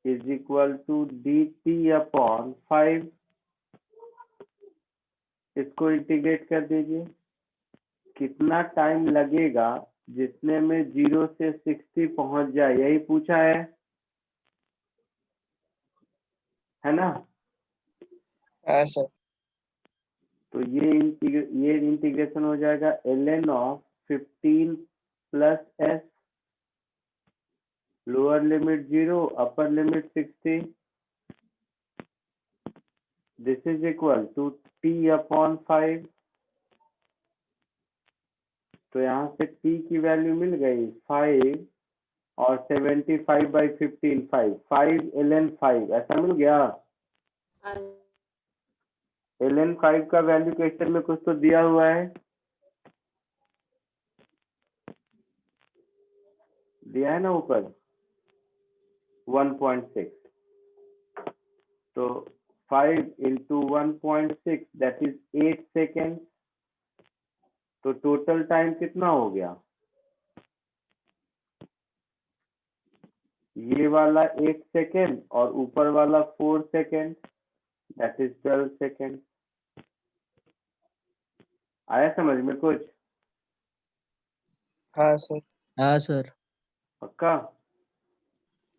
is equal to dt upon 5. इसको इंटीग्रेट कर दीजिए. कितना टाइम लगेगा जितने में 0 से 60 पहुंच जाए, यही पूछा है ना? हाँ सर. तो ये इंटीग्रेशन हो जाएगा ln of 15 plus s, lower limit 0 upper limit 60. This is equal to t upon 5. तो यहाँ से t की वैल्यू मिल गई 5 और 75 बाई 15 5 ln 5 ऐसा मिल गया. हाँ. ln 5 का वैल्यू क्वेश्चन में कुछ तो दिया हुआ है, दिया है ना ऊपर 1.6. तो 5 इंटू 1.6 दैट इज 8 सेकेंड. तो टोटल टाइम कितना हो गया? ये वाला 8 सेकेंड और ऊपर वाला 4 सेकेंड दैट इज 12 सेकेंड. आया समझ में कुछ? हाँ सर. हाँ सर पक्का?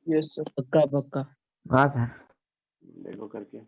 Yes sir. पक्का पक्का हाँ सर. देखो करके.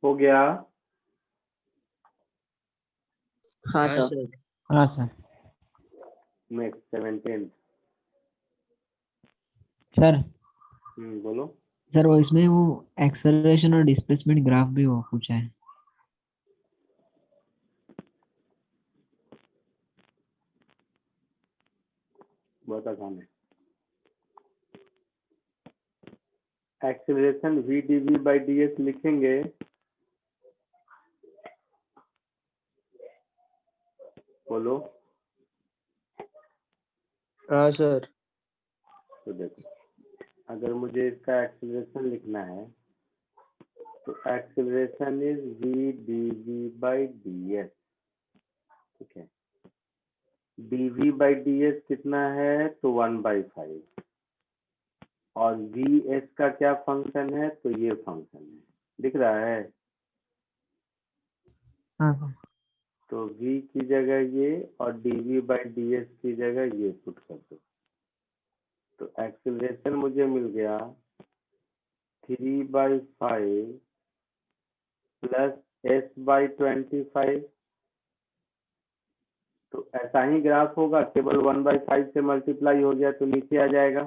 हो गया? हाँ हाँ, सर। हाँ सर। नेक्स्ट 17। सर बोलो। सर वो इसमें वो एक्सेलरेशन और डिस्प्लेसमेंट ग्राफ भी वो पूछा है। बहुत आसान है। Acceleration v dv by ds लिखेंगे, बोलो। हाँ सर। तो देखो, अगर मुझे इसका एक्सेलरेशन लिखना है तो acceleration is v dv by ds, ठीक है। dv by ds कितना है? तो 1/5। और vs का क्या फंक्शन है? तो ये फंक्शन है, दिख रहा है? हाँ सर। तो v की जगह ये और dv by ds की जगह ये पुट कर दो, तो एक्सेलरेशन मुझे मिल गया 3/5 प्लस s/25। तो ऐसा ही ग्राफ होगा, केवल 1/5 से मल्टीप्लाई हो गया तो नीचे आ जाएगा।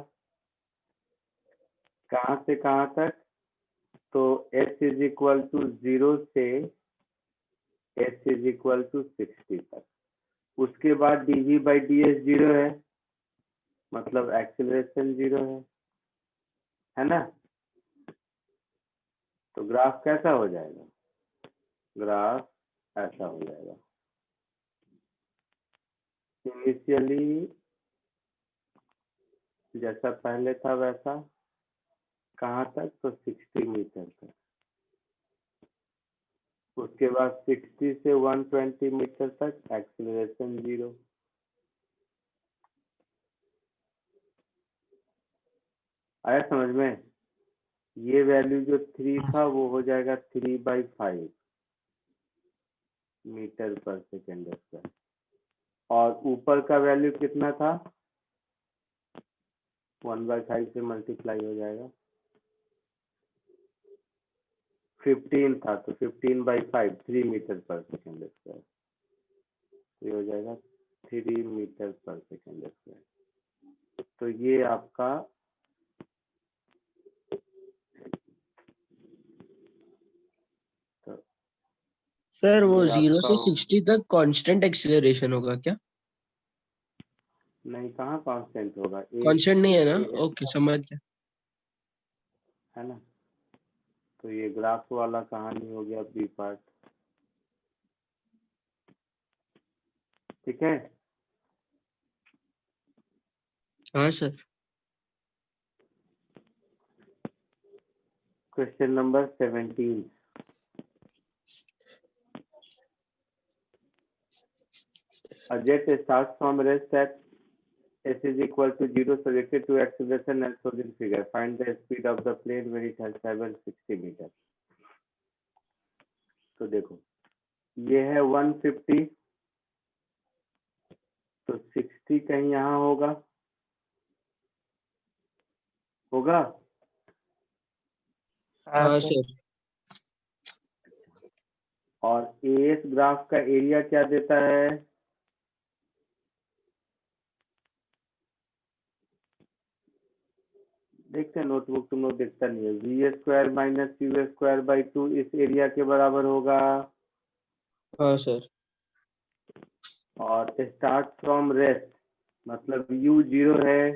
कहाँ से कहाँ तक? तो s इज इक्वल टू 0 से s इज इक्वल टू 60 तक। उसके बाद dv by ds 0 है, मतलब एक्सेलरेशन 0 है ना? तो ग्राफ कैसा हो जाएगा? ग्राफ ऐसा हो जाएगा। इनिशियली जैसा पहले था वैसा, कहाँ तक? तो 60 मीटर तक। उसके बाद 60 से 120 मीटर तक एक्सेलरेशन 0। आया समझ में? ये वैल्यू जो 3 था वो हो जाएगा 3/5 मीटर पर सेकेंड स्क्वायर। और ऊपर का वैल्यू कितना था? 1/5 से मल्टीप्लाई हो जाएगा। 15 था तो 15/5 3 मीटर पर सेकेंड स्क्वायर, ये हो जाएगा 3 मीटर पर सेकेंड स्क्वायर। तो ये आपका सर वो ये 0 आपका से 60 तक कांस्टेंट एक्सेलरेशन होगा क्या? नहीं, कहाँ कांस्टेंट होगा? कांस्टेंट नहीं है ना? ए ओके, समझ गया। है ना? तो ये ग्राफ वाला कहानी हो गया बी पार्ट, ठीक है। हाँ sir. Question number 17। A jet starts from rest at s is equal to 0 subjected to acceleration as shown in figure. Find the speed of the plane when it has traveled 60 metre. तो देखो, ये है 150, तो 60 कहीं यहाँ होगा, होगा? हाँ हाँ सर। सर। और एएस ग्राफ का एरिया क्या देता है? देखते हैं, नोटबुक तुम लोग देखता नहीं है। v² माइनस u²/2 इस एरिया के बराबर होगा। हाँ सर। और स्टार्ट फ्रॉम रेस्ट मतलब u 0 है,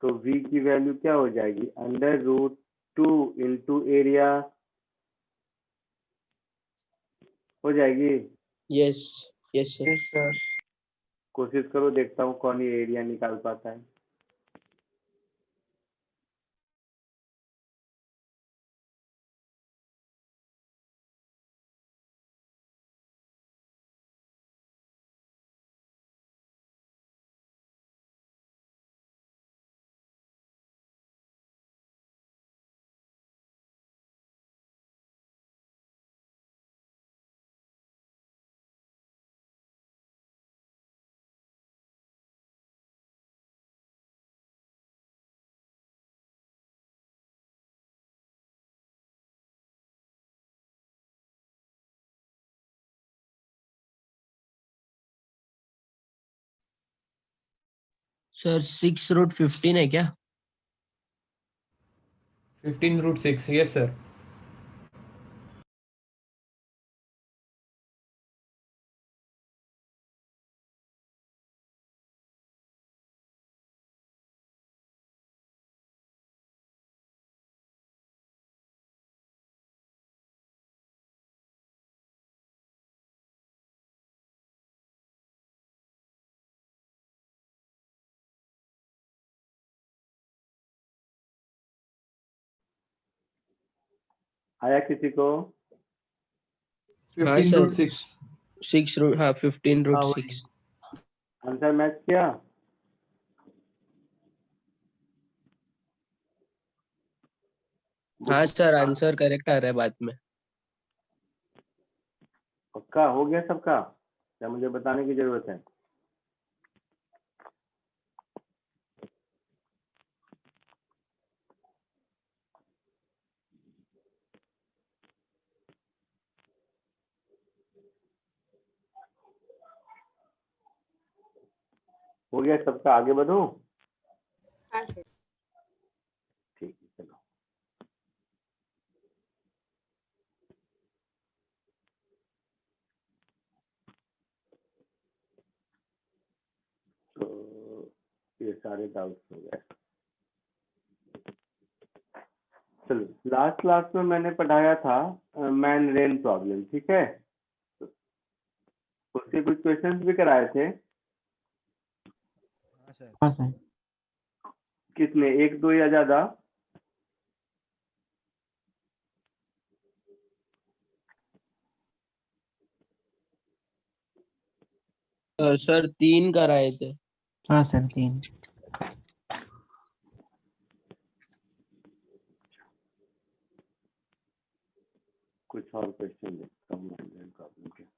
तो v की वैल्यू क्या हो जाएगी? √2 इंटू एरिया हो जाएगी। Yes. Yes sir. Yes sir. कोशिश करो, देखता हूँ कौन ये एरिया निकाल पाता है। सर 6√15 है क्या? 15√6, yes sir. आया किसी को? हाँ सर 15√6. 6 रूट, हाँ 15 रूट हाँ, 6। आंसर मैच किया? हाँ सर आंसर करेक्ट आ रहा है बाद में। पक्का हो गया सबका? क्या मुझे बताने की जरूरत है? हो गया सबका? आगे बढ़ो। हाँ सर। ठीक है, चलो। तो ये सारे डाउट्स हो गए। चलो, लास्ट क्लास में मैंने पढ़ाया था मैन रेन प्रॉब्लम, ठीक है? उसके कुछ क्वेश्चंस भी कराए थे। हाँ सर। कितने, एक दो या ज्यादा? सर 3 कराए थे। हाँ सर 3। कुछ और क्वेश्चन देखता हूँ मैन रेन प्रॉब्लम के।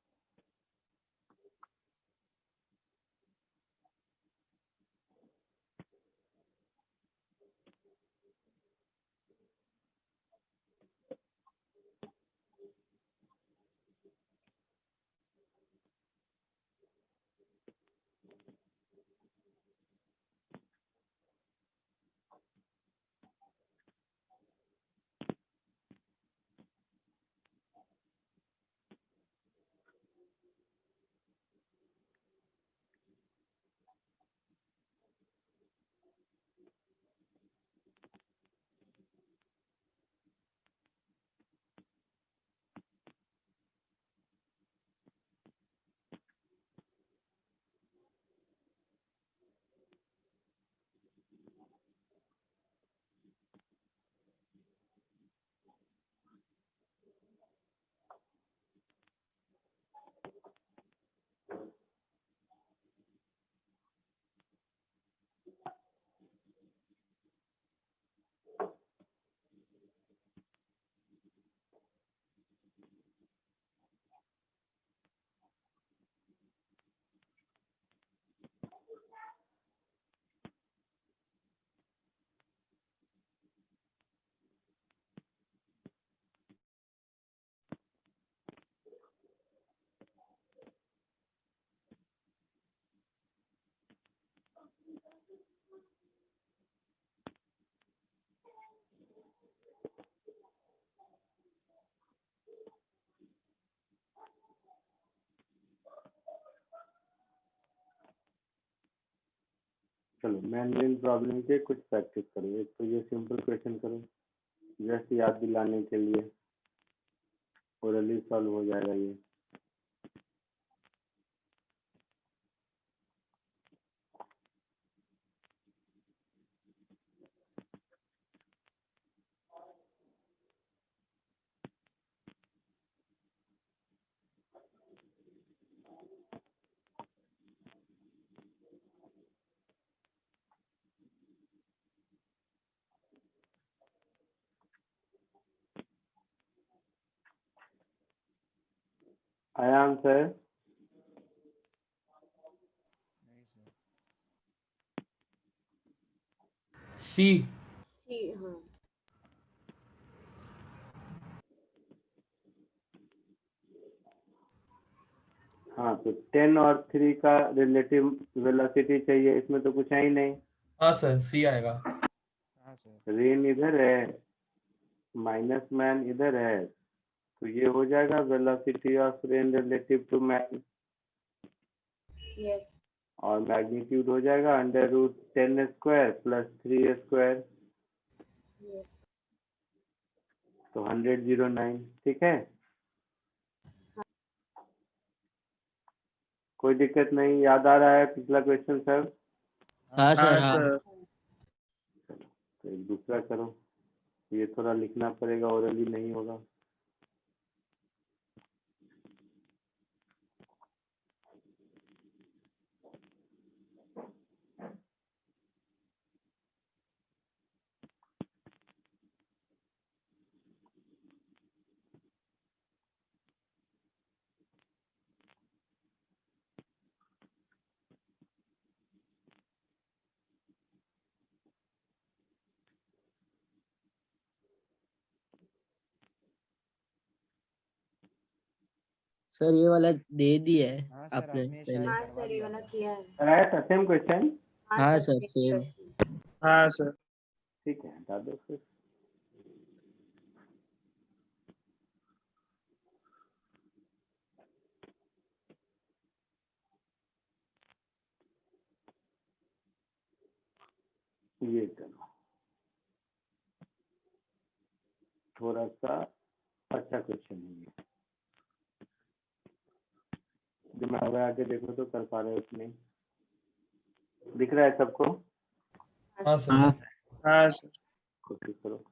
चलो, मैन रेन प्रॉब्लम के कुछ प्रैक्टिस करो। एक तो ये सिंपल क्वेश्चन करो जस्ट याद दिलाने के लिए, ओरली सॉल्व हो जाएगा ये। आया आंसर? C. सी हाँ। हाँ तो 10 और 3 का रिलेटिव वेलोसिटी चाहिए, इसमें तो कुछ है ही नहीं। हाँ सर, सी आएगा। हाँ सर। रेन इधर है, माइनस मैन इधर है, तो ये हो जाएगा velocity of rain relative to man, yes और मैग्नीट्यूड हो जाएगा √10² प्लस 3² यस तो 100/09। ठीक है, कोई दिक्कत नहीं, याद आ रहा है पिछला क्वेश्चन सर? हाँ हाँ सर हाँ सर। तो एक दूसरा करो, ये थोड़ा लिखना पड़ेगा, ओरली नहीं होगा। सर ये वाला दे दिया है हाँ सर, आपने आपने पहले। शायद हाँ करवा सर, ये दिया वाला था। किया है। कराया था सेम क्वेश्चन? हाँ हाँ सर सर, सेम। हाँ सर। ठीक है, हटा दो फिर। ये करो, थोड़ा सा अच्छा क्वेश्चन है ये, दिमाग लगा के देखो तो कर पा रहे हो कि नहीं। दिख रहा है सबको? हाँ सर। हाँ हाँ सर। कोशिश करो।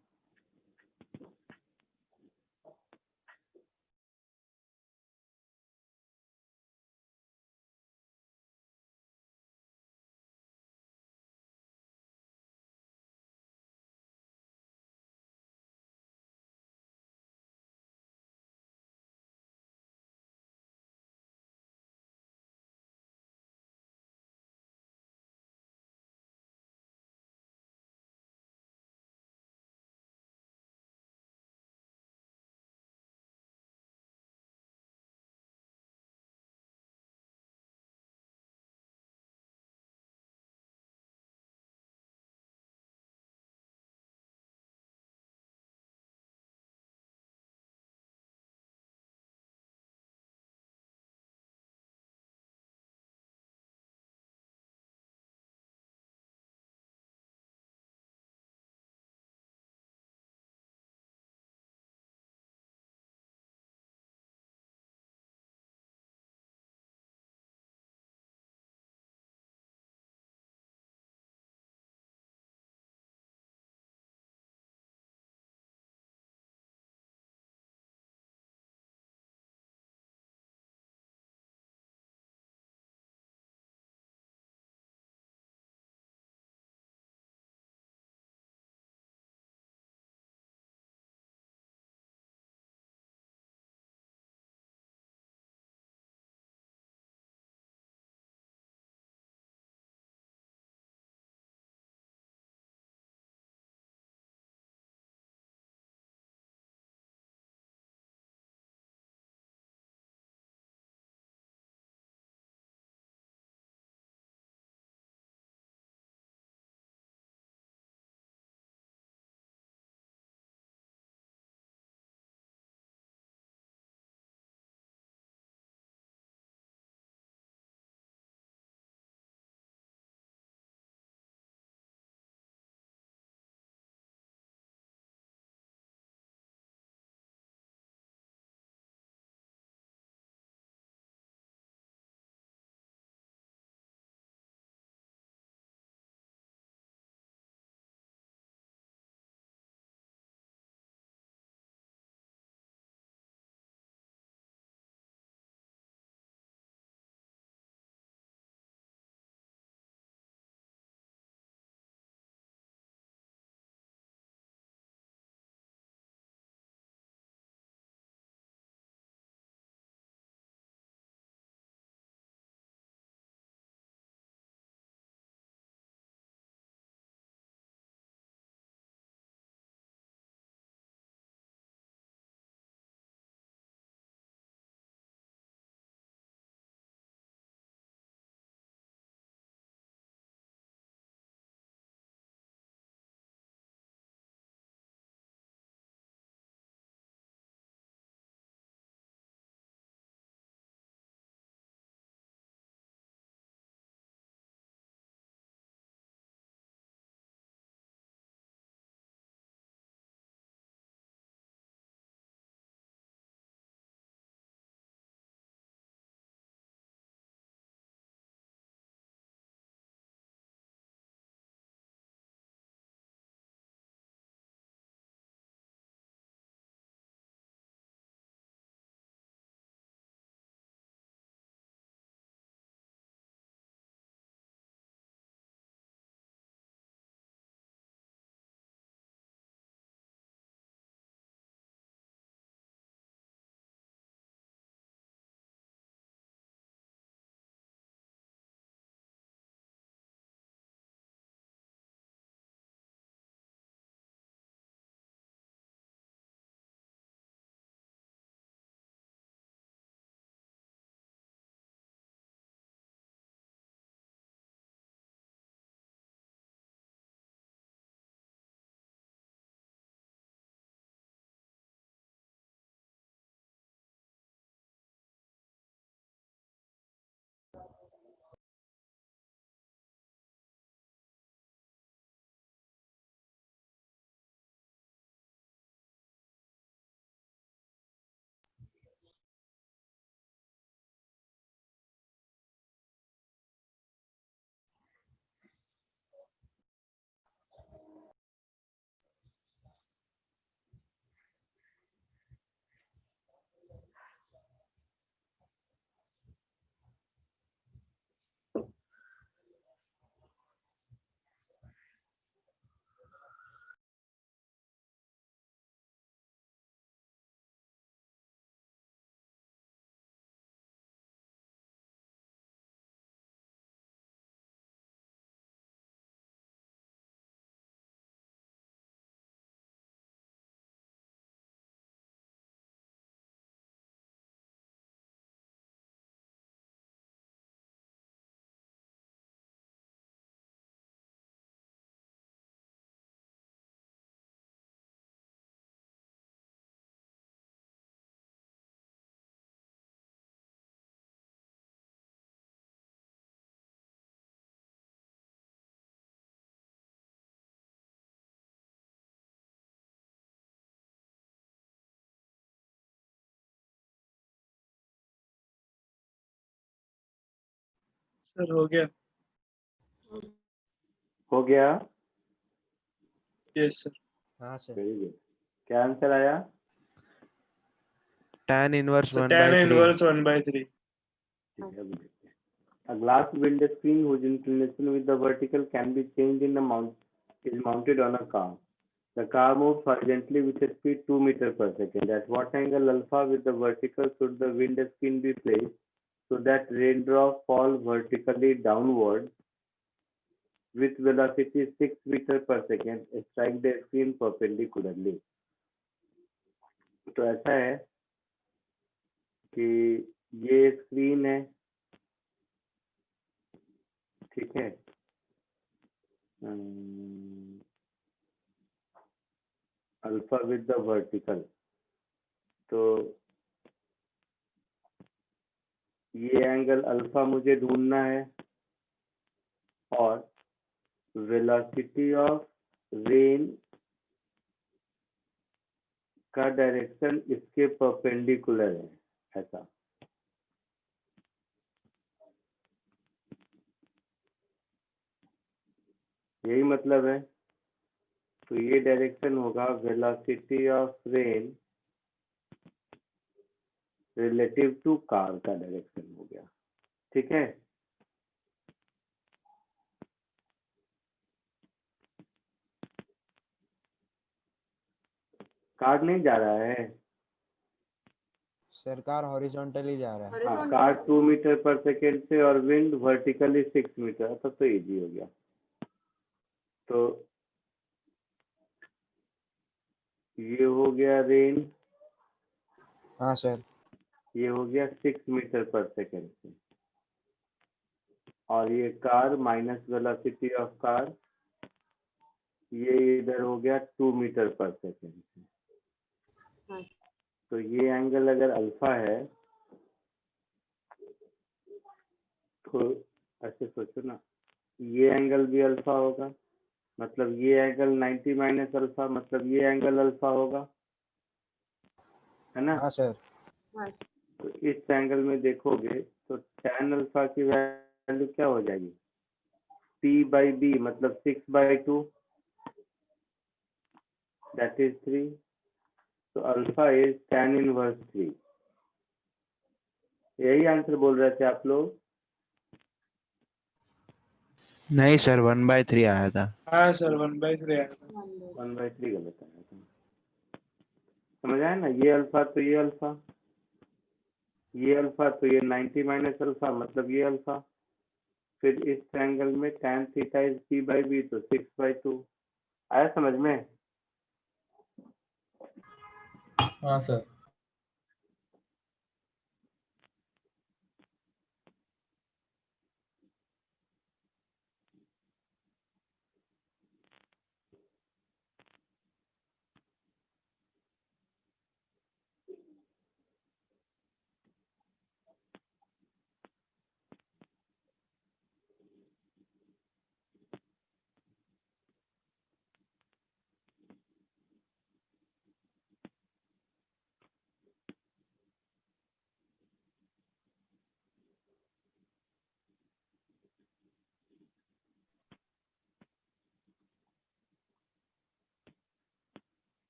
सर हो गया। हो गया? Yes sir. हाँ सर। Very good. क्या आंसर आया? tan inverse So 1 tan by 3. inverse 1/3. ठीक है, अभी देखते हैं। A glass windscreen whose inclination with the vertical can be changed in the mount is mounted on a car. The car moves horizontally with a speed 2 meters per second. At what angle alpha with the vertical should the windscreen be placed so that raindrops fall vertically downward with velocity 6 meters per second strike the screen perpendicularly? तो ऐसा है कि ये screen है, ठीक है। Alpha with the vertical, तो ये एंगल अल्फा मुझे ढूंढना है और वेलोसिटी ऑफ रेन का डायरेक्शन इसके परपेंडिकुलर है, ऐसा। यही मतलब है। तो ये डायरेक्शन होगा velocity of rain relative to car का डायरेक्शन हो गया, ठीक है। कार नहीं जा रहा है, सर कार हॉरिजॉन्टली जा रहा है। हाँ, कार 2 मीटर पर सेकेंड से और विंड वर्टिकली 6 मीटर, तब तो इजी हो गया। तो ये हो गया रेन, हाँ सर। ये हो गया 6 मीटर पर सेकेंड से, और ये car minus velocity of car, ये इधर हो गया 2 मीटर पर सेकेंड से। हाँ। तो ये एंगल अगर अल्फा है तो ऐसे सोचो ना, ये एंगल भी अल्फा होगा, मतलब ये एंगल 90 माइनस अल्फा, मतलब ये एंगल अल्फा होगा, है ना। हाँ सर। हाँ। तो इस एंगल में देखोगे तो tan अल्फा की वैल्यू क्या हो जाएगी? P/B मतलब 6/2, दैट इज 3। तो अल्फा इज tan इनवर्स 3। यही आंसर बोल रहे थे आप लोग? नहीं सर 1/3 आया था। हाँ सर 1/3 आया था। 1/3 गलत आया था। समझ आया ना? ये अल्फा तो ये अल्फा, ये अल्फा तो ये 90 माइनस अल्फा मतलब ये अल्फा। फिर इस ट्रायंगल में tan थीटा इज P/B, तो 6/2। आया समझ में? हाँ सर।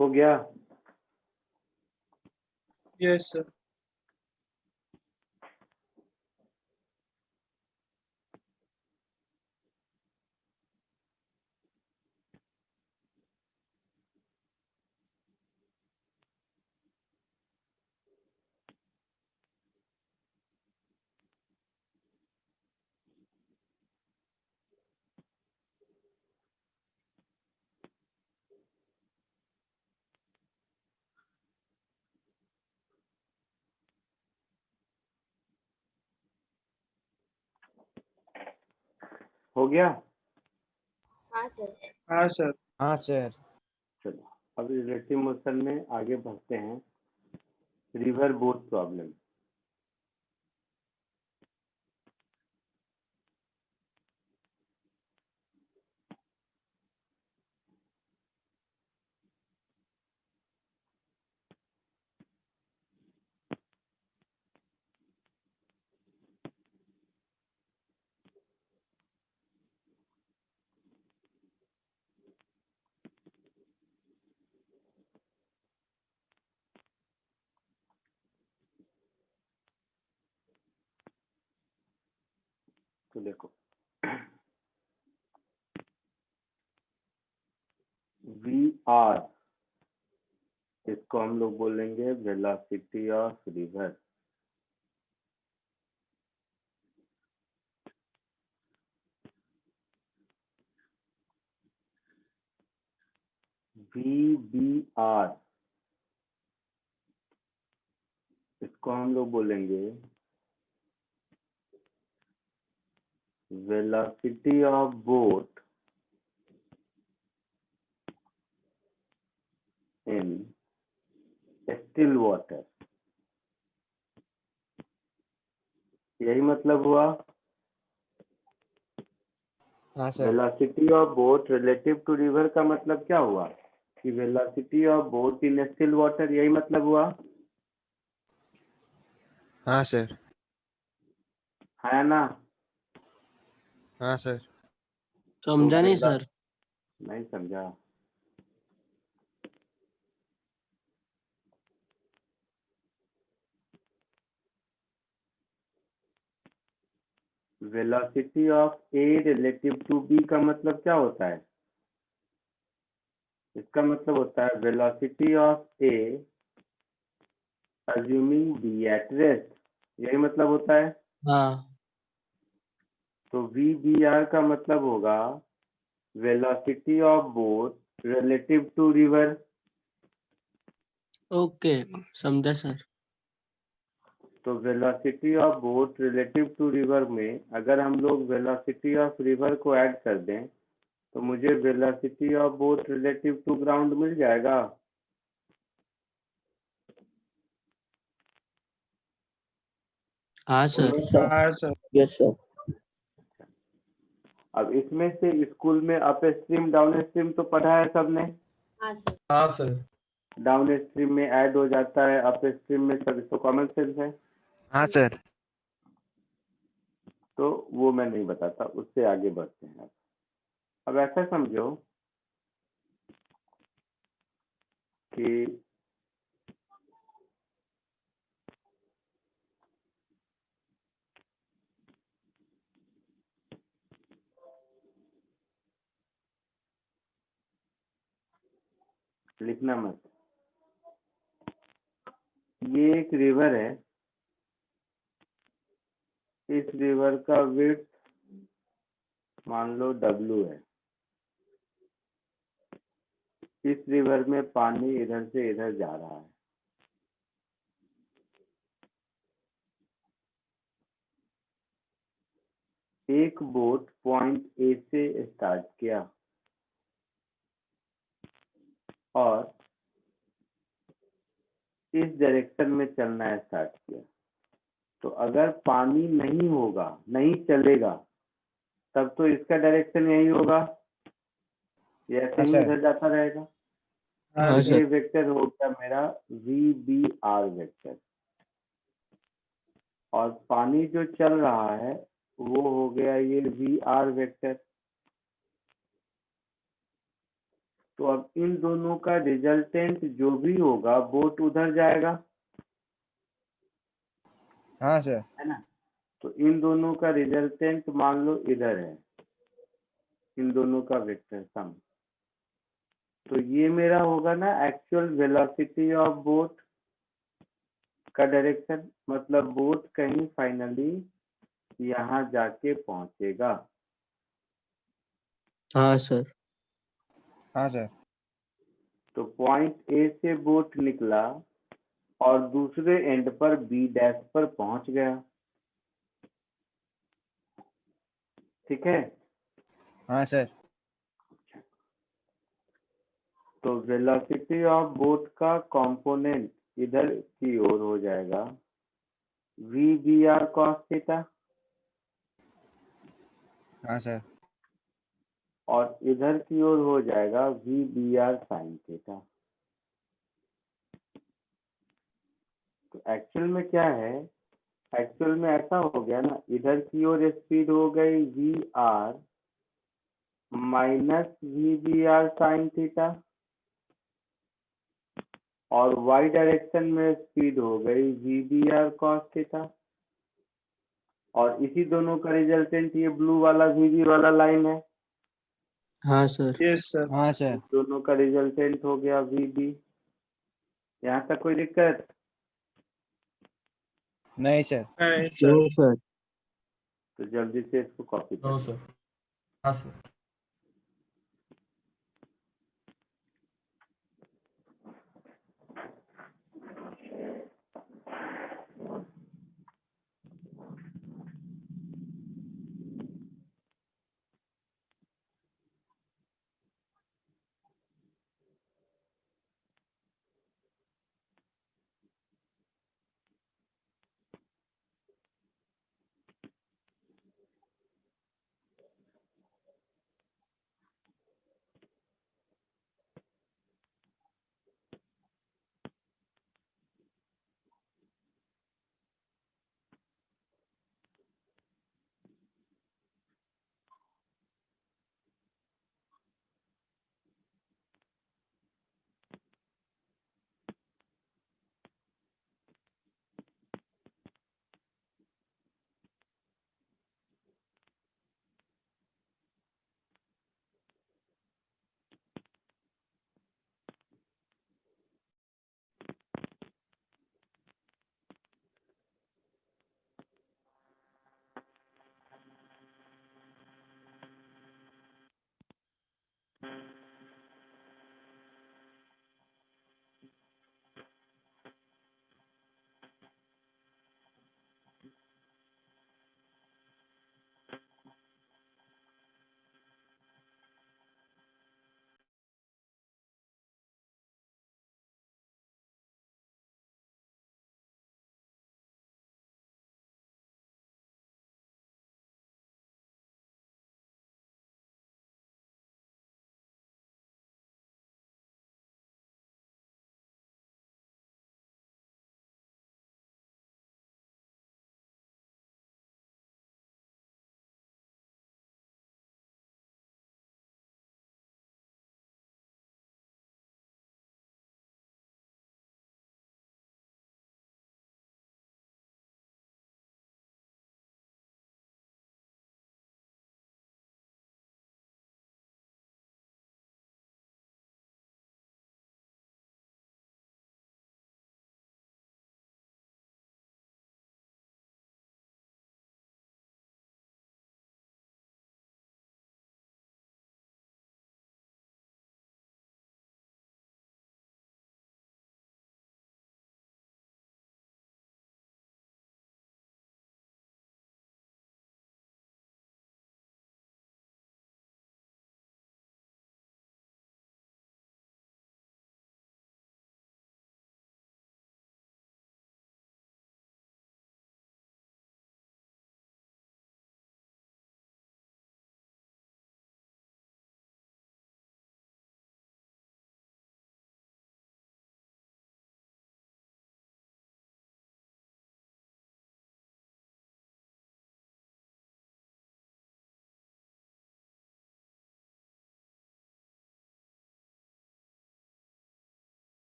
हो गया? Yes sir. हो गया? हाँ सर। हाँ सर। हाँ सर। चलो अब रिलेटिव मोशन में आगे बढ़ते हैं। River boat problem. देखो वी आर, इसको हम लोग बोलेंगे velocity of river. V b r, इसको हम लोग बोलेंगे velocity of boat in still water. यही मतलब हुआ। हाँ सर। Velocity of boat relative to river का मतलब क्या हुआ कि velocity of boat in still water, यही मतलब हुआ हाँ सर। है ना। हाँ सर। समझा नहीं वेला- सर। नहीं समझा। Velocity of A relative to B का मतलब क्या होता है? इसका मतलब होता है velocity of A assuming B at rest, यही मतलब होता है। हाँ तो वी बी आर का मतलब होगा velocity of boat relative to river. Okay, समझा सर। तो velocity of boat relative to river में अगर हम लोग वेलोसिटी ऑफ रिवर को ऐड कर दें तो मुझे velocity of boat relative to ground मिल जाएगा। हाँ सर। हाँ सर। Yes sir. अब इसमें से स्कूल में अप स्ट्रीम डाउन स्ट्रीम तो पढ़ा है सबने। हाँ सर। हाँ सर। डाउन स्ट्रीम में ऐड हो जाता है, अप स्ट्रीम में सब, इसको कॉमन सेंस है। हाँ सर। तो वो मैं नहीं बताता, उससे आगे बढ़ते हैं। अब ऐसा समझो कि लिखना मत, ये एक रिवर है, इस रिवर का विड्थ मान लो W है। इस रिवर में पानी इधर से इधर जा रहा है। एक बोट पॉइंट ए से स्टार्ट किया और इस डायरेक्शन में चलना स्टार्ट किया। तो अगर पानी नहीं होगा, नहीं चलेगा, तब तो इसका डायरेक्शन यही होगा, ये ऐसे हाँ ही सर। उधर जाता रहेगा। हाँ हाँ तो सर। ये वेक्टर हो गया मेरा वी बी आर वेक्टर, और पानी जो चल रहा है वो हो गया ये वी आर वेक्टर। तो अब इन दोनों का रिजल्टेंट जो भी होगा बोट उधर जाएगा, हाँ सर। है ना। तो इन दोनों का रिजल्टेंट मान लो इधर है, इन दोनों का वेक्टर सम। तो ये मेरा होगा ना एक्चुअल वेलोसिटी ऑफ बोट का डायरेक्शन, मतलब बोट कहीं फाइनली यहाँ जाके पहुंचेगा। हाँ सर। हाँ सर। तो पॉइंट ए से बोट निकला और दूसरे एंड पर बी डैश पर पहुंच गया। ठीक है। हाँ सर। तो वेलोसिटी ऑफ बोट का कंपोनेंट इधर की ओर हो जाएगा v b r cos theta, हाँ सर। और इधर की ओर हो जाएगा v b r sine theta. तो एक्चुअल में क्या है, एक्चुअल में ऐसा हो गया ना, इधर की ओर स्पीड हो गई v r minus v b r sine theta, और y डायरेक्शन में स्पीड हो गई v b r cos theta. और इसी दोनों का रिजल्टेंट ये ब्लू वाला VB वाला लाइन है। हाँ सर। Yes sir. हाँ सर। दोनों का रिजल्टेंट हो गया VB। यहाँ तक कोई दिक्कत? नहीं सर। नहीं सर। No sir. तो जल्दी से इसको कॉपी नो कर। सर। हाँ सर।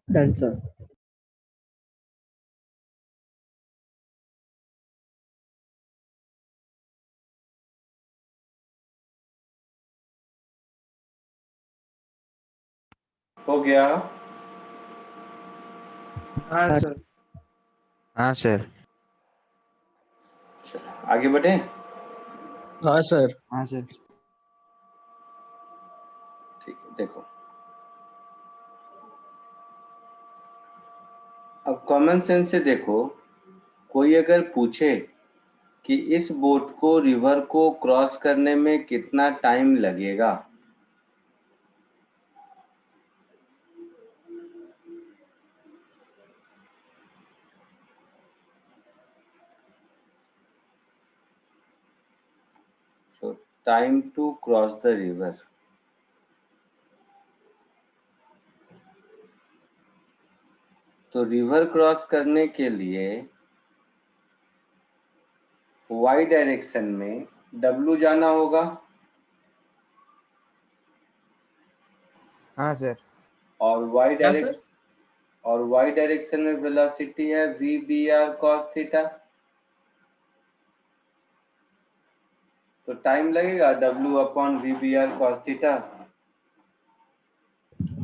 Done sir. हो गया। हाँ सर। हाँ सर। आगे बढ़े। हाँ सर। हाँ सर। ठीक है, देखो अब कॉमन सेंस से देखो। कोई अगर पूछे कि इस बोट को रिवर को क्रॉस करने में कितना टाइम लगेगा, so time to cross the river. तो रिवर क्रॉस करने के लिए y डायरेक्शन में w जाना होगा हाँ सर। और y डायरेक्शन में वेलोसिटी है v b r cos theta. तो टाइम लगेगा w upon v b r cos theta.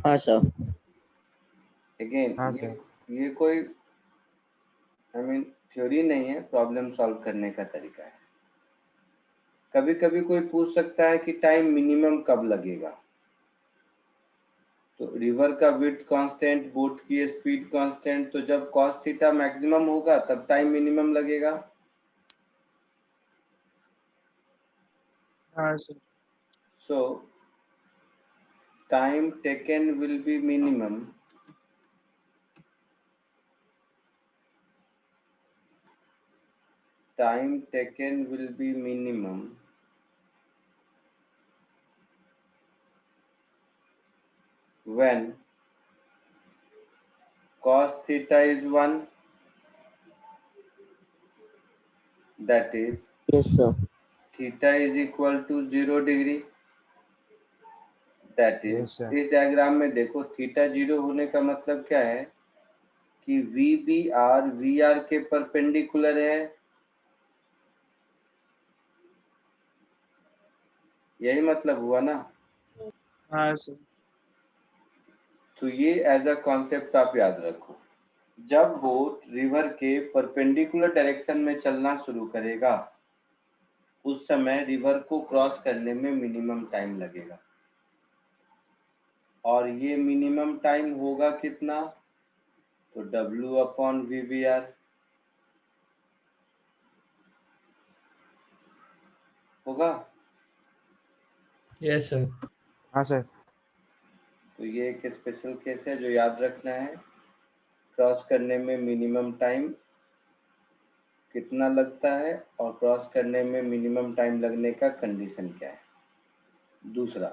हाँ सर। अगेन हाँ सर। ये कोई थ्योरी नहीं है, प्रॉब्लम सॉल्व करने का तरीका है। कभी कभी कोई पूछ सकता है कि टाइम मिनिमम कब लगेगा। तो रिवर का विड्थ कांस्टेंट, बोट की स्पीड कांस्टेंट, तो जब cos थीटा मैक्सिमम होगा तब टाइम मिनिमम लगेगा। हाँ sir. So time taken will be minimum when cos theta is 1, that is yes sir. theta is equal to 0 degree, that is Yes, sir. इस diagram में देखो theta 0 होने का मतलब क्या है कि VBR VR के परपेंडिकुलर है, यही मतलब हुआ ना। हाँ सर। तो ये एज अ कॉन्सेप्ट आप याद रखो। जब बोट रिवर के परपेंडिकुलर डायरेक्शन में चलना शुरू करेगा उस समय रिवर को क्रॉस करने में मिनिमम टाइम लगेगा, और ये मिनिमम टाइम होगा कितना, तो W अपॉन VBR। होगा। Yes sir. हाँ सर। तो ये एक स्पेशल केस है जो याद रखना है। क्रॉस करने में मिनिमम टाइम कितना लगता है और क्रॉस करने में मिनिमम टाइम लगने का कंडीशन क्या है। दूसरा,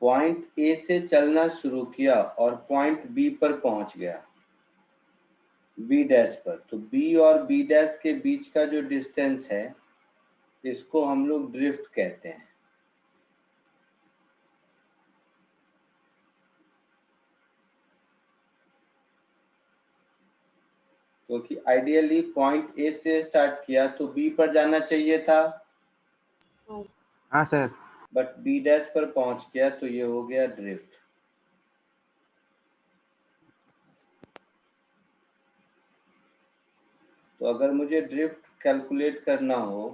पॉइंट ए से चलना शुरू किया और पॉइंट बी पर पहुंच गया, बी डैश पर, तो बी और बी डैश के बीच का जो डिस्टेंस है इसको हम लोग ड्रिफ्ट कहते हैं। क्योंकि आइडियली पॉइंट ए से स्टार्ट किया तो बी पर जाना चाहिए था, हाँ सर। बट बी डैश पर पहुंच गया तो ये हो गया ड्रिफ्ट। तो अगर मुझे ड्रिफ्ट कैलकुलेट करना हो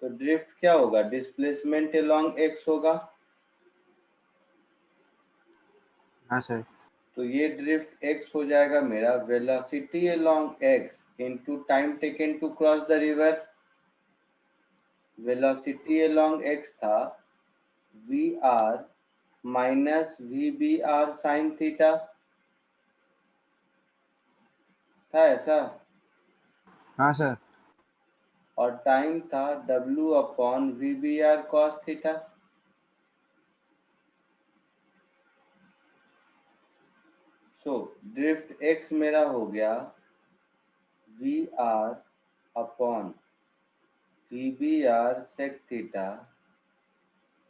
तो ड्रिफ्ट क्या होगा, डिस्प्लेसमेंट अलोंग एक्स होगा। हाँ सर। तो ये ड्रिफ्ट एक्स हो जाएगा मेरा velocity along x into time taken to cross the river. Velocity along x था VR minus VBR sine theta, था ऐसा, हाँ सर। और टाइम था W upon VBR cos theta. So drift x मेरा हो गया VR upon VBR sec theta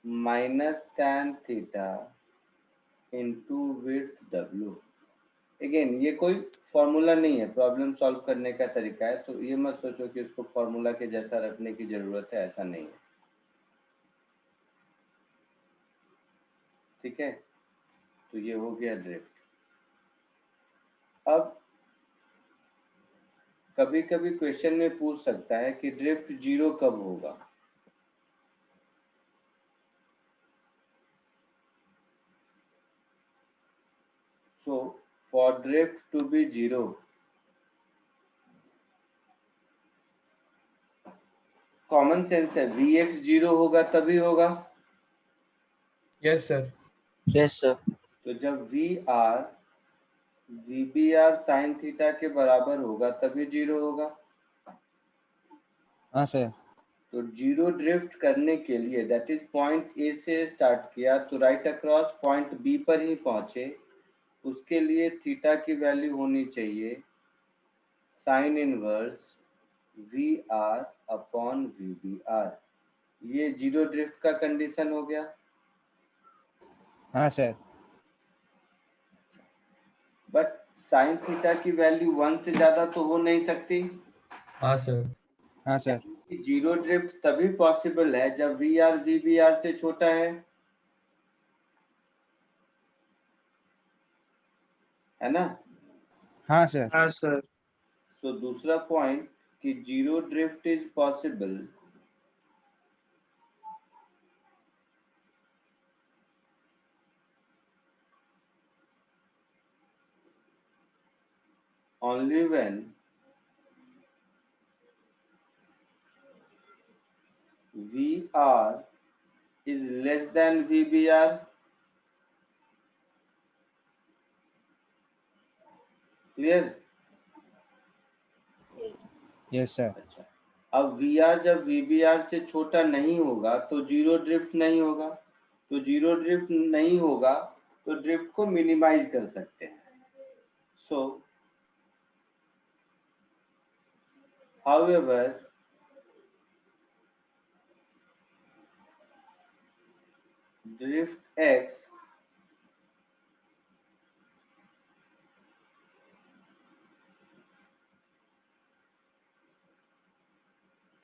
minus tan theta into width W। Again ये कोई फॉर्मूला नहीं है, प्रॉब्लम सॉल्व करने का तरीका है, तो ये मत सोचो कि इसको फॉर्मूला के जैसा रखने की जरूरत है, ऐसा नहीं है। ठीक है, तो ये हो गया ड्रिफ्ट। अब कभी कभी क्वेश्चन में पूछ सकता है कि ड्रिफ्ट 0 कब होगा। So for drift to be 0, common sense है, Vx 0 होगा तभी होगा। Yes sir. Yes sir. तो जब VR VBR साइन थीटा के बराबर होगा तभी 0 होगा। हाँ सर। तो जीरो ड्रिफ्ट करने के लिए दैट इज पॉइंट ए से स्टार्ट किया तो राइट अक्रॉस पॉइंट बी पर ही पहुंचे, उसके लिए थीटा की वैल्यू होनी चाहिए sine inverse v r upon v b r. ये जीरो ड्रिफ्ट का कंडीशन हो गया। हाँ सर। बट साइन थीटा की वैल्यू 1 से ज्यादा तो हो नहीं सकती। हाँ सर। हाँ सर। जीरो ड्रिफ्ट तभी पॉसिबल है जब v r v b r से छोटा है ना। हाँ सर। हाँ सर। सो दूसरा पॉइंट कि zero drift is possible only when VR is less than VBR। Clear. Yes sir. अच्छा, अब VR जब VBR से छोटा नहीं होगा तो जीरो ड्रिफ्ट नहीं होगा, तो जीरो ड्रिफ्ट नहीं होगा तो ड्रिफ्ट को मिनिमाइज कर सकते हैं। सो however drift x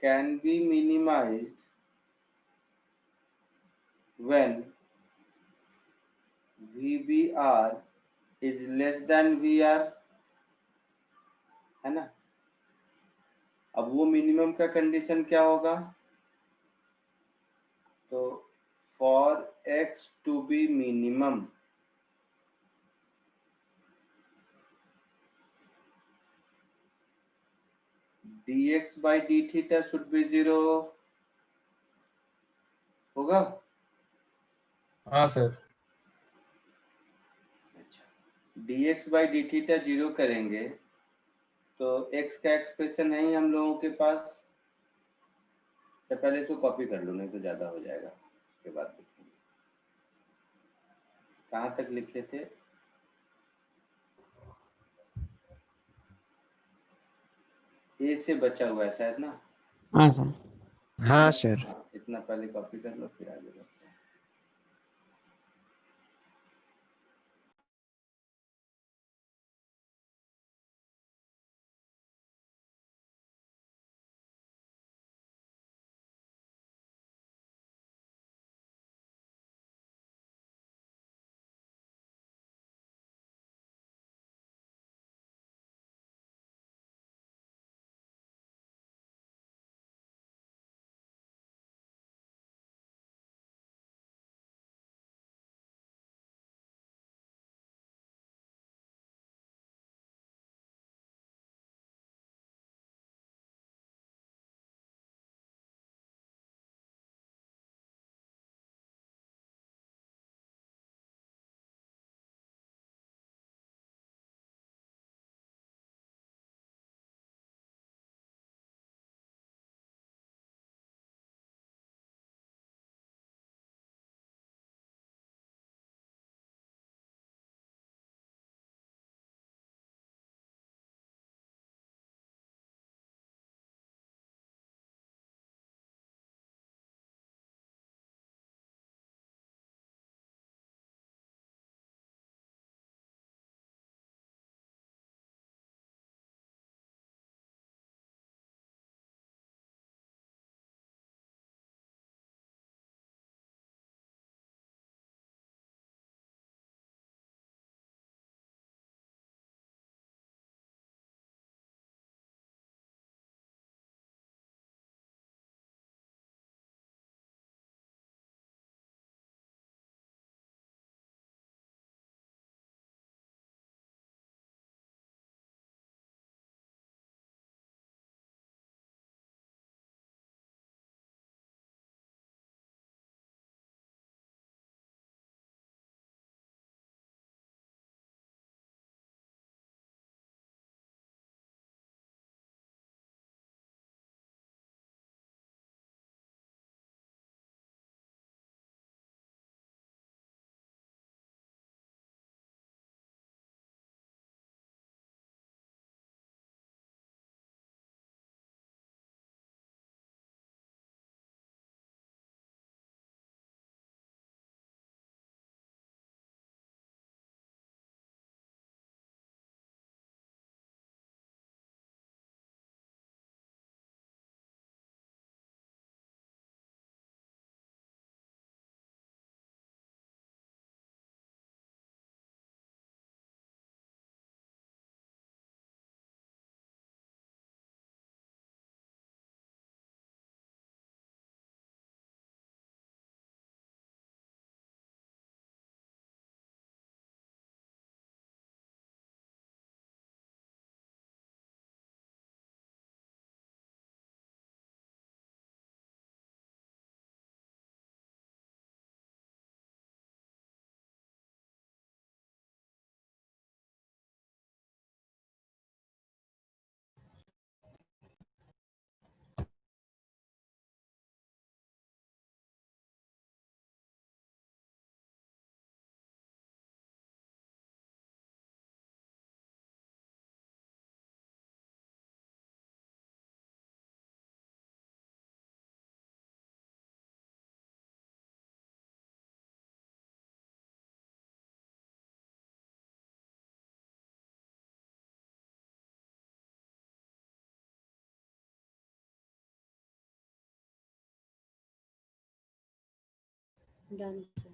can be minimized when VBR is less than VR, है ना। अब वो मिनिमम का कंडीशन क्या होगा, तो for x to be minimum dx by d theta should be 0 होगा। हाँ सर। अच्छा, dx by d theta 0 करेंगे तो x का एक्सप्रेशन है ही हम लोगों के पास। अच्छा, पहले तो कॉपी कर लो नहीं तो ज्यादा हो जाएगा, उसके बाद लिखेंगे। कहाँ तक लिखे थे, ए से बचा हुआ है शायद ना। हाँ सर। हाँ सर। इतना पहले कॉपी कर लो फिर आगे बढ़ो। Done sir.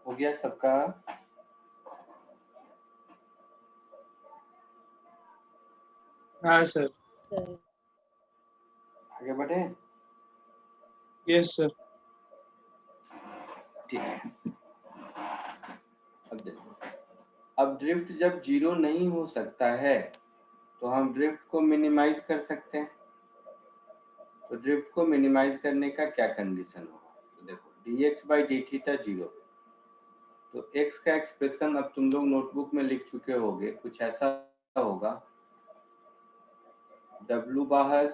हो गया सबका? हाँ सर। सर आगे बढ़े? Yes sir. ठीक है। अब देखो, अब ड्रिफ्ट जब जीरो नहीं हो सकता है तो हम ड्रिफ्ट को मिनिमाइज कर सकते हैं। तो ड्रिफ्ट को मिनिमाइज करने का क्या कंडीशन होगा? तो देखो dx by D theta zero, तो x का एक्सप्रेशन अब तुम लोग नोटबुक में लिख चुके होगे, कुछ ऐसा होगा, w बाहर,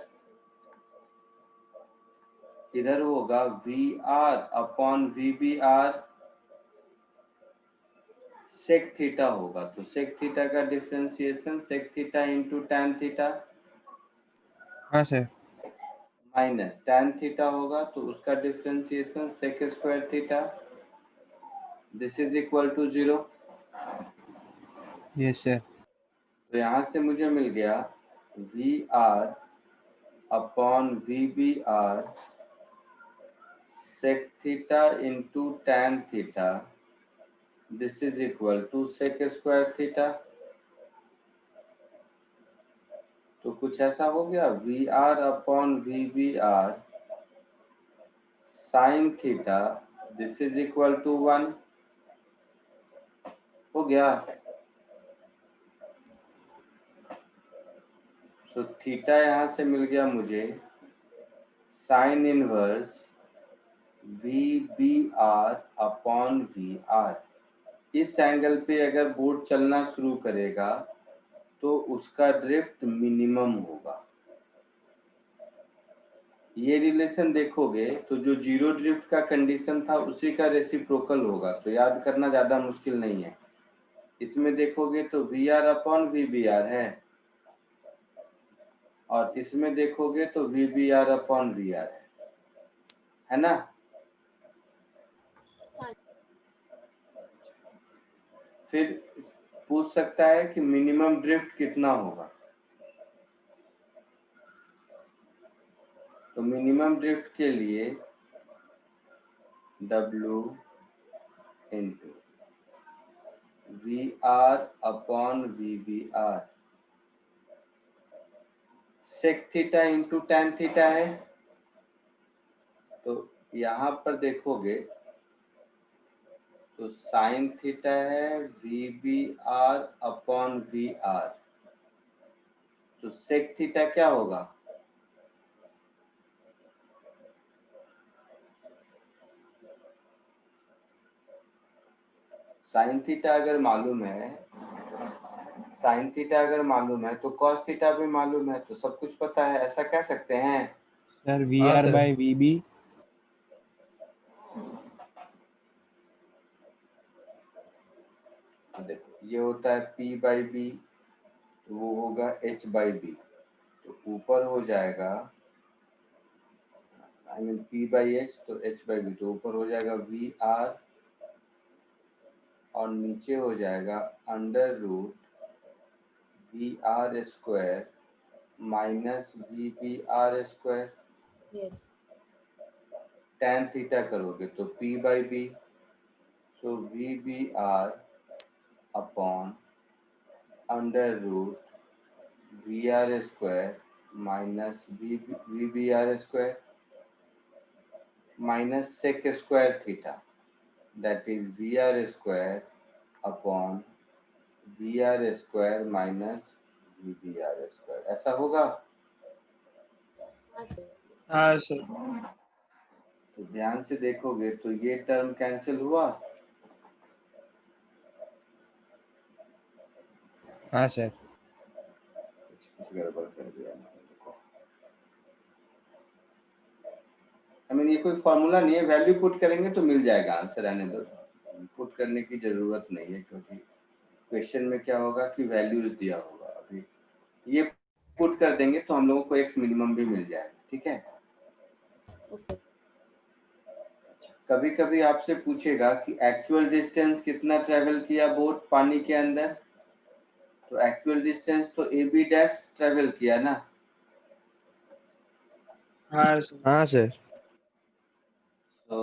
इधर होगा VR upon VBR sec theta होगा। तो सेक थीटा का differentiation sec theta into tan theta हाँ सर। माइनस टैन थीटा होगा, तो उसका differentiation sec square theta, this is equal to 0। Yes sir. तो यहाँ से मुझे मिल गया VR upon VBR sec theta into tan theta, this is equal to sec square theta. तो कुछ ऐसा हो गया, VR upon VBR sine theta, this is equal to 1 हो गया। तो थीटा यहाँ से मिल गया मुझे sine inverse VBR upon VR। इस एंगल पे अगर बोर्ड चलना शुरू करेगा तो उसका ड्रिफ्ट मिनिमम होगा। ये रिलेशन देखोगे तो जो जीरो ड्रिफ्ट का कंडीशन था उसी का रेसिप्रोकल होगा, तो याद करना ज़्यादा मुश्किल नहीं है। इसमें देखोगे तो VR अपॉन VBR है, और इसमें देखोगे तो VBR अपॉन VR है ना? हाँ। फिर पूछ सकता है कि मिनिमम ड्रिफ्ट कितना होगा। तो मिनिमम ड्रिफ्ट के लिए W into VR upon VBR sec theta into tan theta है। तो यहाँ पर देखोगे तो साइन थीटा है VBR अपॉन VR, तो सेक थीटा क्या होगा? साइन थीटा अगर मालूम है, साइन थीटा अगर मालूम है तो कॉस थीटा भी मालूम है, तो सब कुछ पता है, ऐसा कह सकते हैं। सर वी हाँ r sir. By v b. देखो ये होता है P बाई बी, तो वो होगा H बाई बी, तो ऊपर हो जाएगा I mean P by h, तो H बाई बी, तो ऊपर हो जाएगा VR और नीचे हो जाएगा under root VR square minus VBR square. Yes. Tan theta करोगे तो P by b, so VBR upon under root VR square minus VBR square minus sec square theta, that is VR square upon VR square minus VBR², ऐसा होगा? हाँ sir. हाँ sir. तो ध्यान से देखोगे तो ये टर्म कैंसिल हुआ, हाँ सर। कुछ गड़बड़ कर दिया मैंने, देखो। I mean, ये कोई फॉर्मूला नहीं है, वैल्यू पुट करेंगे तो मिल जाएगा आंसर, रहने दो, पुट करने की जरूरत नहीं है, क्योंकि क्वेश्चन में क्या होगा कि वैल्यूज दिया होगा। अभी ये पुट कर देंगे तो हम लोगों को एक्स मिनिमम भी मिल जाएगा, ठीक है। ओके। कभी कभी आपसे पूछेगा कि एक्चुअल डिस्टेंस कितना ट्रेवल किया बोट पानी के अंदर, तो एक्चुअल डिस्टेंस तो AB डैश ट्रेवल किया ना। हाँ सर। हाँ sir. So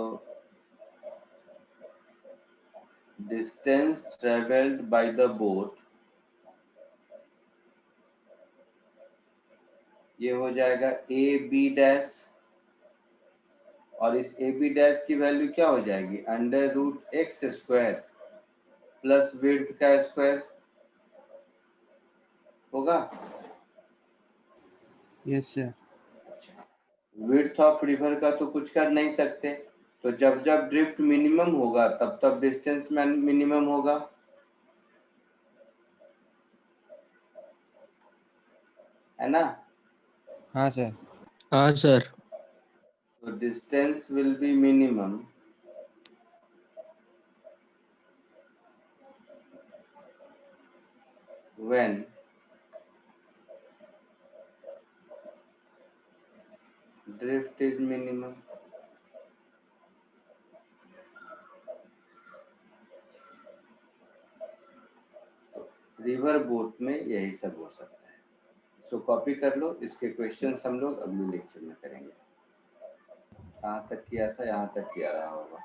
distance traveled by the boat, ये हो जाएगा AB डैश, और इस AB डैश की वैल्यू क्या हो जाएगी, √x² प्लस विड्थ का स्क्वायर होगा। Yes sir. Width of river का तो कुछ कर नहीं सकते, तो जब जब ड्रिफ्ट मिनिमम होगा तब तब डिस्टेंस मिनिमम होगा, है ना। हाँ सर। हाँ sir. So distance will be minimum when drift is minimum। River boat में यही सब हो सकता है। सो कॉपी कर लो, इसके क्वेश्चंस हम लोग अगले लेक्चर में करेंगे। कहाँ तक किया था, यहाँ तक किया रहा होगा।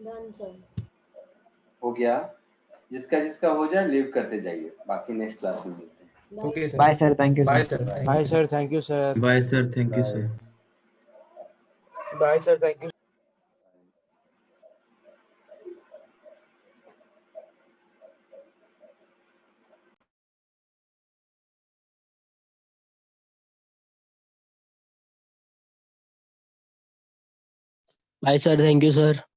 Done sir. हो गया? जिसका जिसका हो जाए लीव करते जाइए, बाकी नेक्स्ट क्लास में मिलते हैं। Okay sir. Bye sir, thank you bye sir. Sir. Bye sir, thank you sir. Bye sir, thank you sir. Bye sir, thank you. Bye sir, thank you sir.